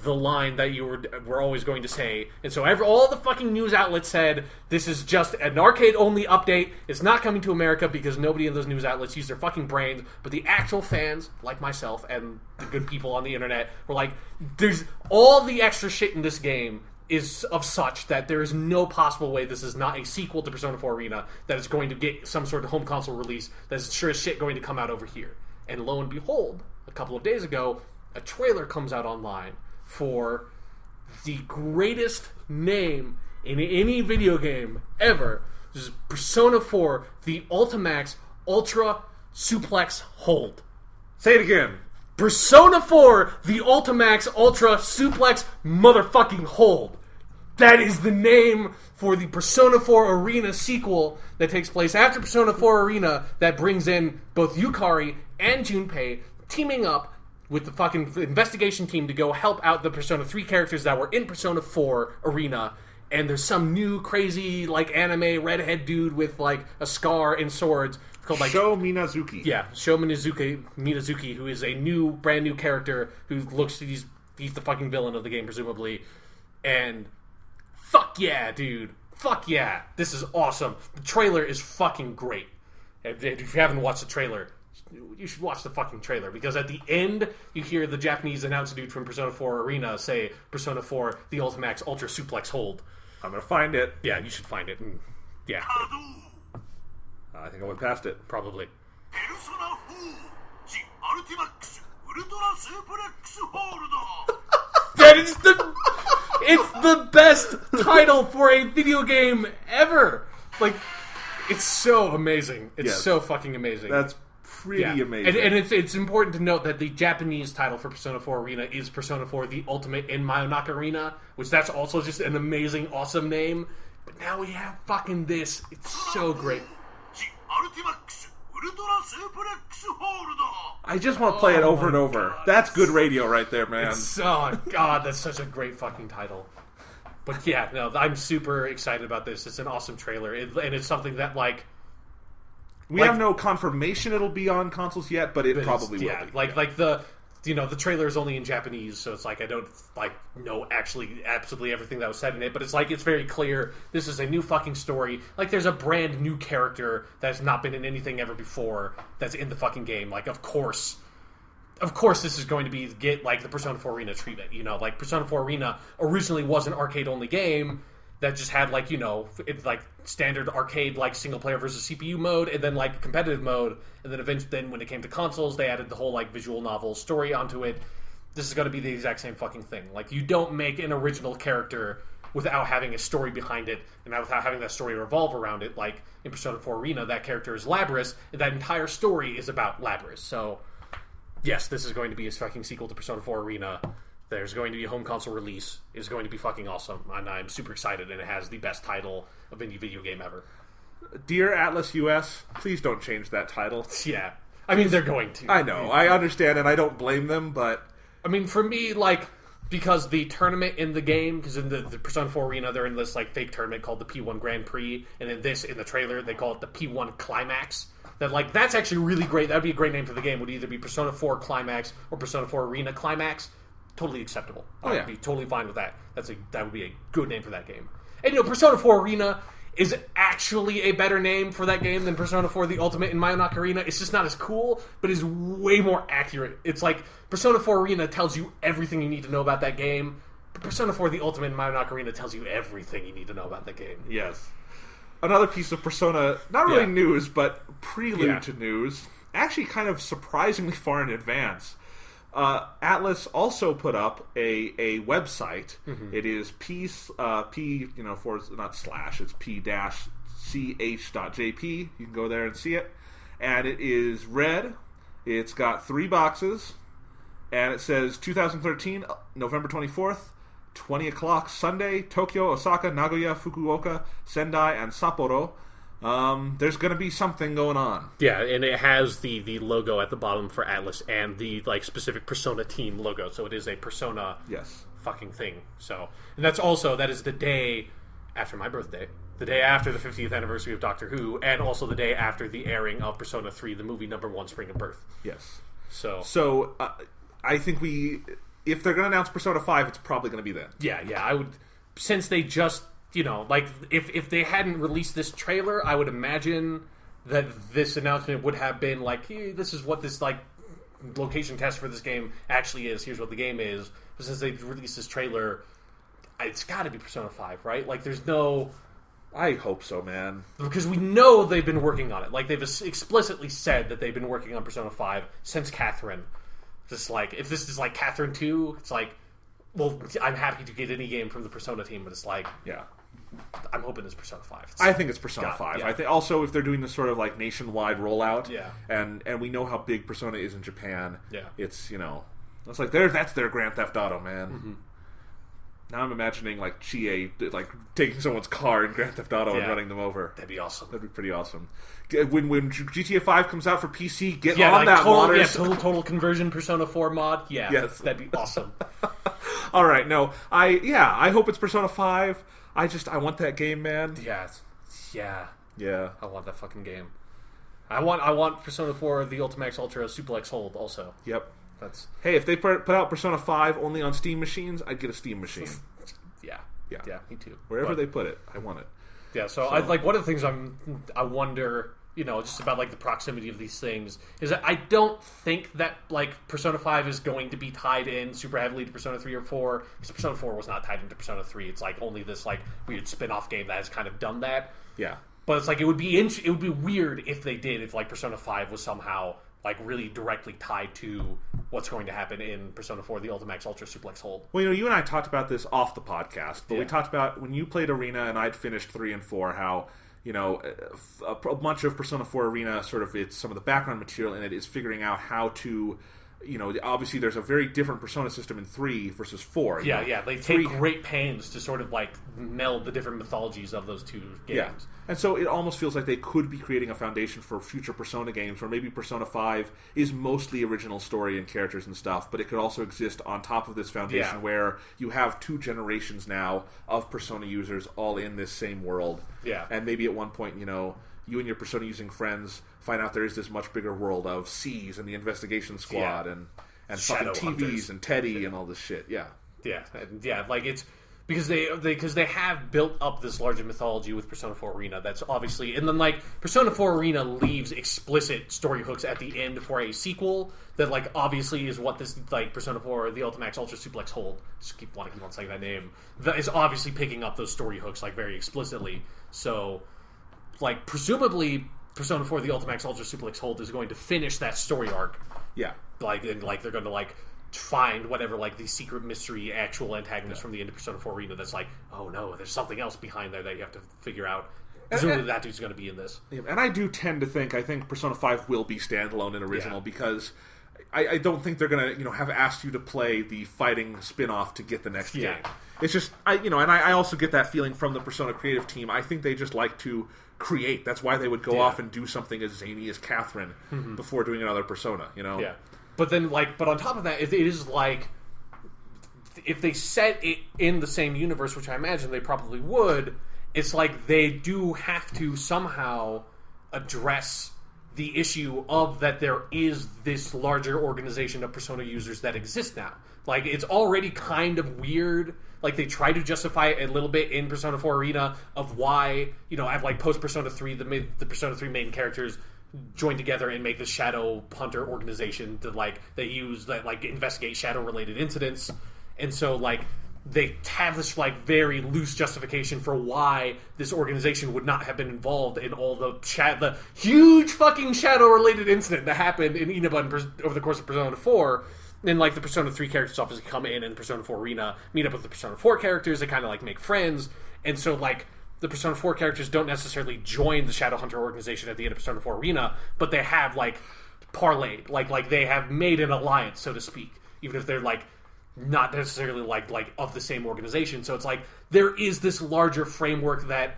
S2: the line that you were always going to say. And so all the fucking news outlets said, this is just an arcade-only update. It's not coming to America because nobody in those news outlets use their fucking brains. But the actual fans, like myself and the good people on the internet, were like, there's all the extra shit in this game is of such that there is no possible way this is not a sequel to Persona 4 Arena, that it's going to get some sort of home console release, that's sure as shit going to come out over here. And lo and behold, a couple of days ago, a trailer comes out online for the greatest name in any video game ever. This is Persona 4, the Ultimax Ultra Suplex Hold.
S1: Say it again.
S2: Persona 4, the Ultimax Ultra Suplex Motherfucking Hold. That is the name for the Persona 4 Arena sequel that takes place after Persona 4 Arena, that brings in both Yukari and Junpei teaming up with the fucking investigation team to go help out the Persona 3 characters that were in Persona 4 Arena. And there's some new crazy, like, anime redhead dude with, like, a scar and swords called, like,
S1: Sho Minazuki.
S2: Yeah, Sho Minazuki, who is a brand new character who looks, he's the fucking villain of the game, presumably. And fuck yeah, dude. Fuck yeah. This is awesome. The trailer is fucking great. If you haven't watched the trailer, you should watch the fucking trailer, because at the end, you hear the Japanese announcer dude from Persona 4 Arena say, Persona 4, the Ultimax Ultra Suplex Hold.
S1: I'm gonna find it.
S2: Yeah, you should find it. And, yeah.
S1: I think I went past it.
S2: Probably. That is it's the best title for a video game ever. Like, it's so amazing. It's so fucking amazing.
S1: That's pretty amazing.
S2: And it's important to note that the Japanese title for Persona 4 Arena is Persona 4 The Ultimate in Mayonaka Arena, which that's also just an amazing, awesome name. But now we have fucking this. It's so great.
S1: I just want to play it over and over. God. That's good radio right there, man.
S2: Oh, God, that's such a great fucking title. But yeah, no, I'm super excited about this. It's an awesome trailer. And it's something that, like...
S1: We have no confirmation it'll be on consoles yet, but it probably will be.
S2: Like the... You know, the trailer is only in Japanese, so it's like I don't know actually absolutely everything that was said in it, but it's like it's very clear this is a new fucking story. Like, there's a brand new character that's not been in anything ever before that's in the fucking game. Like, of course this is going to get like the Persona 4 Arena treatment. You know, like Persona 4 Arena originally was an arcade only game that just had, like, you know, it's like standard arcade, like single player versus CPU mode, and then like competitive mode, and then eventually, when it came to consoles, they added the whole like visual novel story onto it. This is going to be the exact same fucking thing. Like, you don't make an original character without having a story behind it, and without having that story revolve around it. Like in Persona 4 Arena, that character is Labris, and that entire story is about Labris. So yes, this is going to be a fucking sequel to Persona 4 Arena. There's going to be a home console release. It's going to be fucking awesome, and I'm super excited, and it has the best title of any video game ever.
S1: Dear Atlas US, please don't change that title.
S2: Yeah. I mean, they're going to.
S1: I know. I understand, and I don't blame them, but...
S2: I mean, for me, like, because the tournament in the game, because in the Persona 4 Arena, they're in this, like, fake tournament called the P1 Grand Prix, and in the trailer, they call it the P1 Climax. That, like, that's actually really great. That would be a great name for the game. It would either be Persona 4 Climax or Persona 4 Arena Climax. Totally acceptable. I would be totally fine with that. That would be a good name for that game. And, you know, Persona 4 Arena is actually a better name for that game than Persona 4 The Ultimate in Mayonaka Arena. It's just not as cool, but is way more accurate. It's like Persona 4 Arena tells you everything you need to know about that game, but Persona 4 The Ultimate in Mayonaka Arena tells you everything you need to know about that game.
S1: Yes. Another piece of Persona, not really news, but prelude to news, actually kind of surprisingly far in advance. Atlas also put up a website. Mm-hmm. It is P, you know, for not slash, it's p-ch.jp. You can go there and see it. And it is red. It's got 3 boxes. And it says 2013, November 24th, 20 o'clock, Sunday, Tokyo, Osaka, Nagoya, Fukuoka, Sendai, and Sapporo. There's going to be something going on. Yeah,
S2: and it has the logo at the bottom for Atlas and the like specific Persona team logo. So it is a Persona fucking thing. So, and that is the day after my birthday, the day after the 50th anniversary of Doctor Who, and also the day after the airing of Persona 3, the movie #1, Spring of Birth.
S1: Yes.
S2: So
S1: I think if they're going to announce Persona 5, it's probably going to be then.
S2: Yeah, I would, since they just, like, if they hadn't released this trailer, I would imagine that this announcement would have been like, hey, this is what this, like, location test for this game actually is. Here's what the game is. But since they released this trailer, it's got to be Persona 5, right? Like, there's no...
S1: I hope so, man.
S2: Because we know they've been working on it. Like, they've explicitly said that they've been working on Persona 5 since Catherine. Just like, if this is like Catherine 2, it's like, well, I'm happy to get any game from the Persona team, but it's like,
S1: yeah,
S2: I'm hoping it's Persona 5.
S1: I think it's Persona 5.
S2: Yeah.
S1: I think also if they're doing this sort of like nationwide rollout,
S2: yeah,
S1: and we know how big Persona is in Japan,
S2: yeah,
S1: it's, it's like that's their Grand Theft Auto, man.
S2: Mm-hmm.
S1: Now I'm imagining like Chie like taking someone's car in Grand Theft Auto and running them over.
S2: That'd be awesome.
S1: That'd be pretty awesome. When GTA 5 comes out for PC, get on
S2: like
S1: that,
S2: total,
S1: modders.
S2: total conversion Persona 4 mod. Yeah,
S1: yes,
S2: that'd be awesome.
S1: All right, no, I hope it's Persona 5. I want that game, man.
S2: Yeah. I want that fucking game. I want Persona 4, the Ultimax Ultra Suplex Hold also.
S1: Yep.
S2: Hey,
S1: if they put out Persona 5 only on Steam machines, I'd get a Steam machine.
S2: Yeah, me too.
S1: Wherever they put it, I want it.
S2: Yeah, so I like one of the things I wonder, just about like the proximity of these things is that I don't think that like Persona 5 is going to be tied in super heavily to Persona 3 or 4 because Persona 4 was not tied into Persona 3. It's like only this like weird spin-off game that has kind of done that.
S1: Yeah.
S2: But it's like it would be weird if they did, if like Persona 5 was somehow like really directly tied to what's going to happen in Persona 4, the Ultimax Ultra Suplex Hold.
S1: Well, you and I talked about this off the podcast, but we talked about when you played Arena and I'd finished 3 and 4, how, a bunch of Persona 4 Arena, sort of, it's some of the background material in it is figuring out how to, obviously there's a very different Persona system in 3 versus 4.
S2: Yeah, they take great pains to sort of like meld the different mythologies of those two games.
S1: Yeah. And so it almost feels like they could be creating a foundation for future Persona games where maybe Persona 5 is mostly original story and characters and stuff, but it could also exist on top of this foundation where you have 2 generations now of Persona users all in this same world.
S2: Yeah.
S1: And maybe at one point, you and your Persona using friends find out there is this much bigger world of C's and the investigation squad and fucking TVs hunters. And Teddy and all this shit. Yeah.
S2: Yeah, like it's because they have built up this larger mythology with Persona 4 Arena. That's obviously, and then like Persona 4 Arena leaves explicit story hooks at the end for a sequel that like obviously is what this like Persona 4 the Ultimax Ultra Suplex Hold. Just keep on saying that name. That is obviously picking up those story hooks like very explicitly. So like presumably Persona 4 the Ultimax Ultra Suplex Hold is going to finish that story arc.
S1: Yeah.
S2: Like and like they're going to like find whatever like the secret mystery actual antagonist from the end of Persona 4 Arena that's like, oh no, there's something else behind there that you have to figure out. Presumably that dude's going to be in this.
S1: And I do tend to think, I think Persona 5 will be standalone and original because I don't think they're going to, have asked you to play the fighting spin-off to get the next game. It's just, I also get that feeling from the Persona creative team. I think they just like to create. That's why they would go off and do something as zany as Catherine before doing another Persona, Yeah.
S2: But then, but on top of that, it is like, if they set it in the same universe, which I imagine they probably would, it's like they do have to somehow address the issue of that there is this larger organization of Persona users that exist now. Like, it's already kind of weird. Like, they try to justify it a little bit in Persona 4 Arena of why, I've like post-Persona 3, the Persona 3 main characters join together and make this shadow hunter organization that investigate shadow related incidents. And so like they have this like very loose justification for why this organization would not have been involved in all the huge fucking shadow related incident that happened in Inaba over the course of Persona 4. And like the Persona 3 characters obviously come in and Persona 4 Arena meet up with the Persona 4 characters. They kind of like make friends. And so like the Persona 4 characters don't necessarily join the Shadowhunter organization at the end of Persona 4 Arena, but they have, like, parlayed. Like they have made an alliance, so to speak, even if they're, like, not necessarily, like of the same organization. So it's like, there is this larger framework that,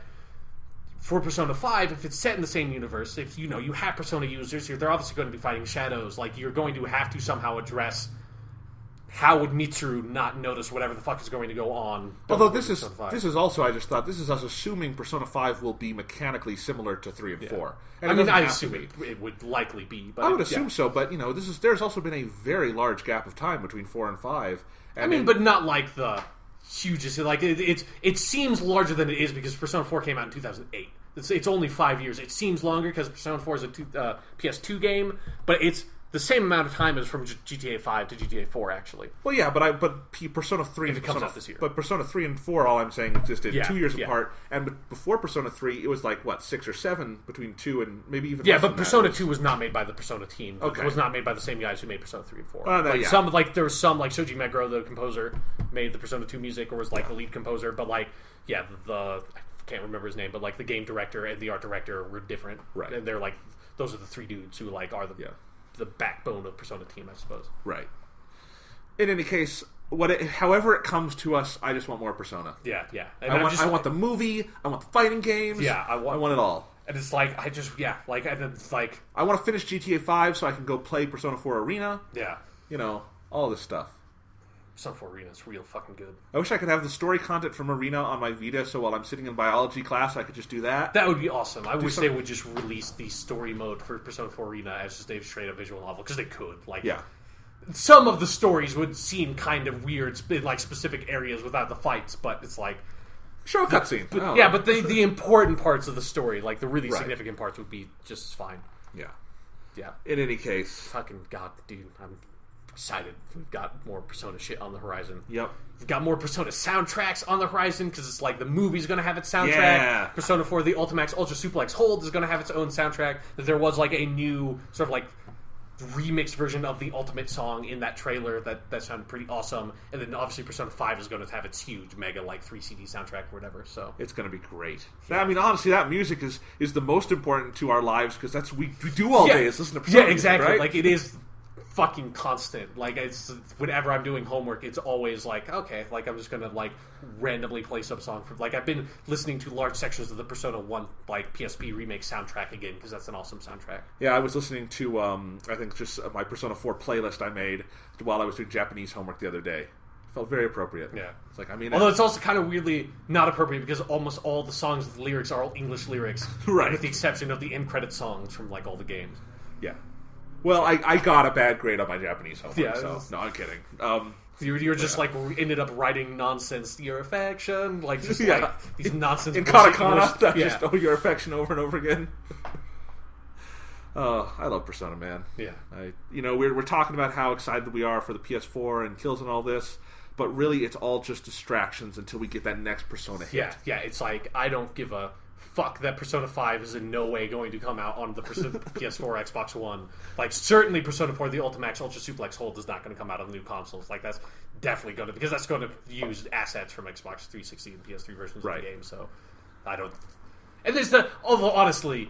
S2: for Persona 5, if it's set in the same universe, if, you have Persona users, they're obviously going to be fighting shadows, like, you're going to have to somehow address how would Mitsuru not notice whatever the fuck is going to go on?
S1: Although this is also, I just thought, this is us assuming Persona 5 will be mechanically similar to 3 and 4. And
S2: I mean, I assume it would likely be. But
S1: I would assume so, but, there's also been a very large gap of time between 4 and 5. And
S2: but not like the hugest. Like, it seems larger than it is because Persona 4 came out in 2008. It's only 5 years. It seems longer because Persona 4 is a PS2 game, but it's the same amount of time as from GTA 5 to GTA 4, actually.
S1: Well, yeah, but Persona 3
S2: if it comes out this year.
S1: But Persona 3 and 4, all I'm saying, existed 2 years apart. And before Persona 3, it was like, 6 or 7 between 2 and maybe even less
S2: but Persona 2 was not made by the Persona team.
S1: Okay.
S2: It was not made by the same guys who made Persona 3 and 4.
S1: No,
S2: There was some, like Shoji Meguro, the composer, made the Persona 2 music, or was like the lead composer, but I can't remember his name, but like the game director and the art director were different.
S1: Right.
S2: And they're like, those are the 3 dudes who like are the backbone of Persona team, I suppose.
S1: Right. In any case, however it comes to us, I just want more Persona.
S2: Yeah. And
S1: I want the movie. I want the fighting games.
S2: Yeah,
S1: I want it all.
S2: And it's like and it's like
S1: I want to finish GTA 5 so I can go play Persona 4 Arena.
S2: Yeah.
S1: All this stuff.
S2: Persona 4 Arena is real fucking good.
S1: I wish I could have the story content from Arena on my Vita, so while I'm sitting in biology class, I could just do that.
S2: That would be awesome. I wish they would just release the story mode for Persona 4 Arena as just a straight up visual novel, because they could. Some of the stories would seem kind of weird in like specific areas without the fights, but it's like
S1: show a cutscene.
S2: But the important parts of the story, like the really significant parts, would be just fine. Yeah.
S1: In any case,
S2: fucking god, dude, I'm excited. We've got more Persona shit on the horizon.
S1: Yep.
S2: We've got more Persona soundtracks on the horizon, because it's like the movie's going to have its soundtrack.
S1: Yeah.
S2: Persona 4, the Ultimax Ultra Suplex Hold is going to have its own soundtrack. That there was like a new sort of like remixed version of the Ultimate song in that trailer that sounded pretty awesome. And then obviously Persona 5 is going to have its huge mega like 3 CD soundtrack or whatever. So
S1: it's going to be great. I mean, honestly, that music is the most important to our lives, because that's what we do all day is listen to Persona
S2: exactly.
S1: Music, right?
S2: Like it is fucking constant. Like it's whenever I'm doing homework, it's always like, okay, like I'm just gonna like randomly play some song from like I've been listening to large sections of the Persona 1 like PSP remake soundtrack again, because that's an awesome soundtrack.
S1: Yeah, I was listening to I think just my Persona 4 playlist I made while I was doing Japanese homework the other day. It felt very appropriate.
S2: Yeah.
S1: It's like, I mean,
S2: although it's also kind of weirdly not appropriate, because almost all the songs with the lyrics are all English lyrics.
S1: Right.
S2: With the exception of the end credit songs from like all the games.
S1: Yeah. Well, I got a bad grade on my Japanese homework,
S2: Yeah,
S1: so no, I'm kidding.
S2: You're just like ended up writing nonsense, your affection, like just like these nonsense
S1: in
S2: bullshit
S1: katakana. Just your affection over and over again. I love Persona, man.
S2: Yeah,
S1: we're talking about how excited we are for the PS4 and Killzone and all this, but really it's all just distractions until we get that next Persona hit.
S2: Yeah. It's like I don't give a fuck that Persona 5 is in no way going to come out on the PS4, Xbox One. Like, certainly Persona 4, the Ultimax Ultra Suplex Hold is not going to come out on the new consoles. Like, that's definitely going to... Because that's going to use assets from Xbox 360 and PS3 versions of the game, so... I don't... And there's the... Although, honestly,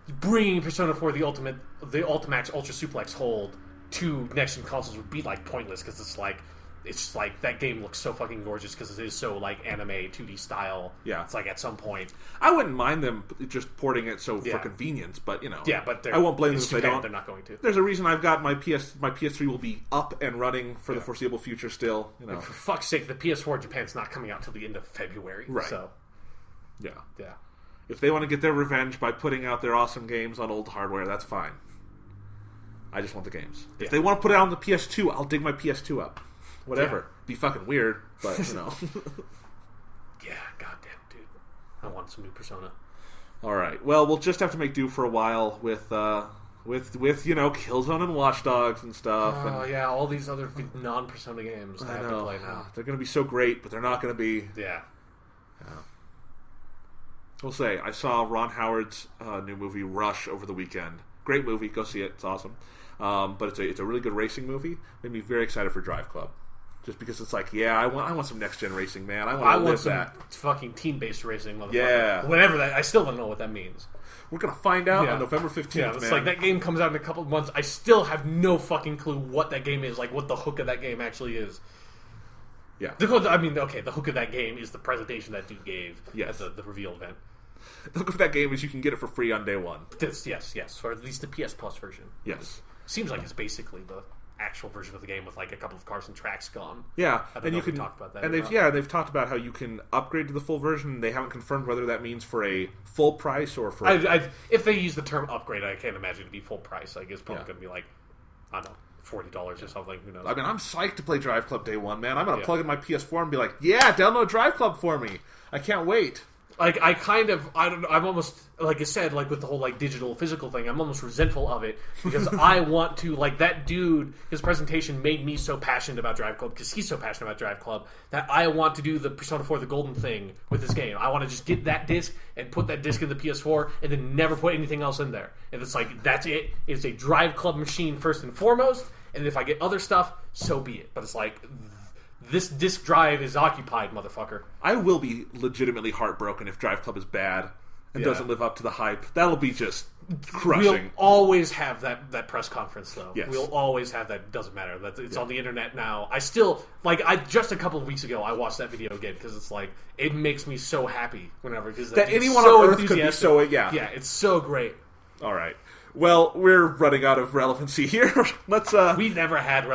S2: bringing Persona 4, the Ultimax Ultra Suplex Hold to next-gen consoles would be, like, pointless, because it's like... It's just like that game looks so fucking gorgeous because it is so like anime 2D style.
S1: Yeah,
S2: it's like at some point
S1: I wouldn't mind them just porting it for convenience, but
S2: but
S1: I won't blame them if they don't.
S2: They're not going to.
S1: There's a reason I've got my PS3 will be up and running for the foreseeable future. Still,
S2: Like, for fuck's sake, the PS4 in Japan's not coming out till the end of February.
S1: Right.
S2: So
S1: yeah.
S2: If
S1: they want to get their revenge by putting out their awesome games on old hardware, that's fine. I just want the games. If they want to put it out on the PS2, I'll dig my PS2 up. Whatever. Be fucking weird, but
S2: Yeah, goddamn, dude. I want some new Persona.
S1: Alright. Well, we'll just have to make do for a while with Killzone and Watch Dogs and stuff.
S2: Oh, yeah, all these other non-Persona games I have to play now.
S1: They're going to be so great, but they're not going to be...
S2: Yeah.
S1: We'll say, I saw Ron Howard's new movie, Rush, over the weekend. Great movie. Go see it. It's awesome. But it's a really good racing movie. Made me very excited for Drive Club. Just because it's like, I want some next gen racing, man. I want some that.
S2: Fucking team based racing, motherfucker.
S1: Yeah,
S2: whatever that. I still don't know what that means.
S1: We're gonna find out on November 15th.
S2: Yeah, it's like that game comes out in a couple of months. I still have no fucking clue what that game is. Like what the hook of that game actually is.
S1: Yeah,
S2: the hook of that game is the presentation that dude gave at the reveal event.
S1: The hook of that game is you can get it for free on day one.
S2: Yes, or at least the PS Plus version.
S1: Yes,
S2: seems like it's basically the actual version of the game with like a couple of cars and tracks gone.
S1: Yeah,
S2: I don't
S1: and
S2: know
S1: you
S2: if we
S1: can
S2: talked about that
S1: and
S2: or
S1: they've
S2: not.
S1: they've talked about how you can upgrade to the full version. They haven't confirmed whether that means for a full price or for.
S2: If they use the term upgrade, I can't imagine it'd be full price. I guess probably
S1: Yeah.
S2: going to be like, I don't know, $40 or something. Who knows?
S1: I mean, I'm psyched to play Drive Club day one, man. I'm gonna
S2: Yeah.
S1: plug in my PS4 and be like, yeah, download Drive Club for me. I can't wait.
S2: Like, I don't know, I'm almost, like I said, like with the whole, like, digital, physical thing, I'm almost resentful of it, because I want to, like, that dude, his presentation made me so passionate about Drive Club, because he's so passionate about Drive Club, that I want to do the Persona 4 The Golden thing with this game. I want to just get that disc, and put that disc in the PS4, and then never put anything else in there. And it's like, that's it. It's a Drive Club machine first and foremost, and if I get other stuff, so be it. But it's like, this disc drive is occupied, motherfucker.
S1: I will be legitimately heartbroken if Drive Club is bad and
S2: Yeah.
S1: doesn't live up to the hype. That'll be just
S2: We'll
S1: crushing.
S2: always have that press conference, though.
S1: Yes.
S2: We'll always have that. Doesn't matter. It's on the internet now. I still just a couple of weeks ago I watched that video again because it's like it makes me so happy whenever because
S1: That anyone on Earth could be so yeah.
S2: Yeah, it's so great.
S1: All right. Well, we're running out of relevancy here. Let's
S2: We never had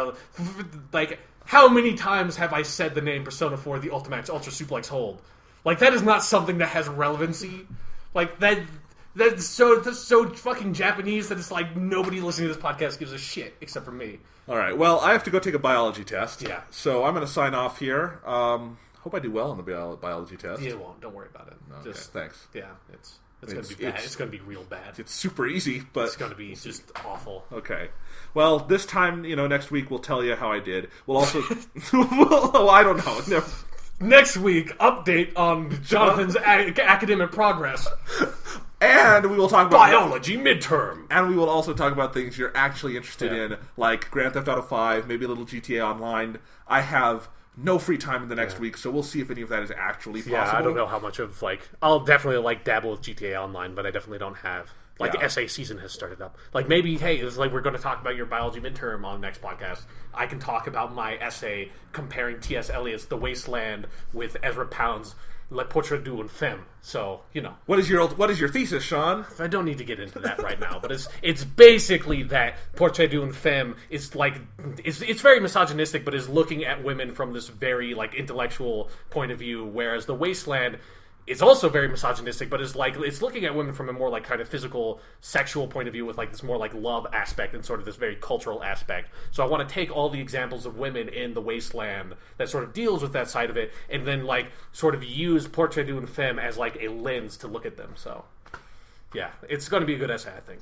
S2: like how many times have I said the name Persona 4 the Ultimax Ultra Suplex Hold? Like that is not something that has relevancy. Like that's so fucking Japanese that it's like nobody listening to this podcast gives a shit except for me.
S1: All right. Well, I have to go take a biology test.
S2: Yeah.
S1: So I'm going to sign off here. Hope I do well on the biology test.
S2: You won't. Don't worry about it.
S1: Okay,
S2: Just
S1: thanks.
S2: yeah, it's going to be bad. It's going to be real bad.
S1: It's super easy, but
S2: It's going to be just awful.
S1: okay. Well, this time, next week we'll tell you how I did. We'll also, well, I don't know. Never.
S2: Next week, update on Jonathan's academic progress.
S1: And we will talk about
S2: Biology midterm.
S1: And we will also talk about things you're actually interested
S2: Yeah.
S1: in, like Grand Theft Auto 5, maybe a little GTA Online. I have no free time in the next week, so we'll see if any of that is actually possible.
S2: Yeah, I don't know how much of I'll definitely dabble with GTA Online, but I definitely don't have
S1: Yeah.
S2: essay season has started up. Like maybe hey, it's like we're going to talk about your biology midterm on the next podcast. I can talk about my essay comparing T.S. Eliot's The Wasteland with Ezra Pound's Le Portrait d'une Femme. So
S1: What is your thesis, Sean?
S2: I don't need to get into that right now, but it's basically that Portrait d'une Femme is like it's very misogynistic, but is looking at women from this very intellectual point of view, whereas The Wasteland is also very misogynistic, but is it's looking at women from a more kind of physical, sexual point of view with this more love aspect and sort of this very cultural aspect. So I want to take all the examples of women in The Wasteland that sort of deals with that side of it, and then sort of use Portrait d'une Femme as a lens to look at them. So yeah, it's going to be a good essay, I think.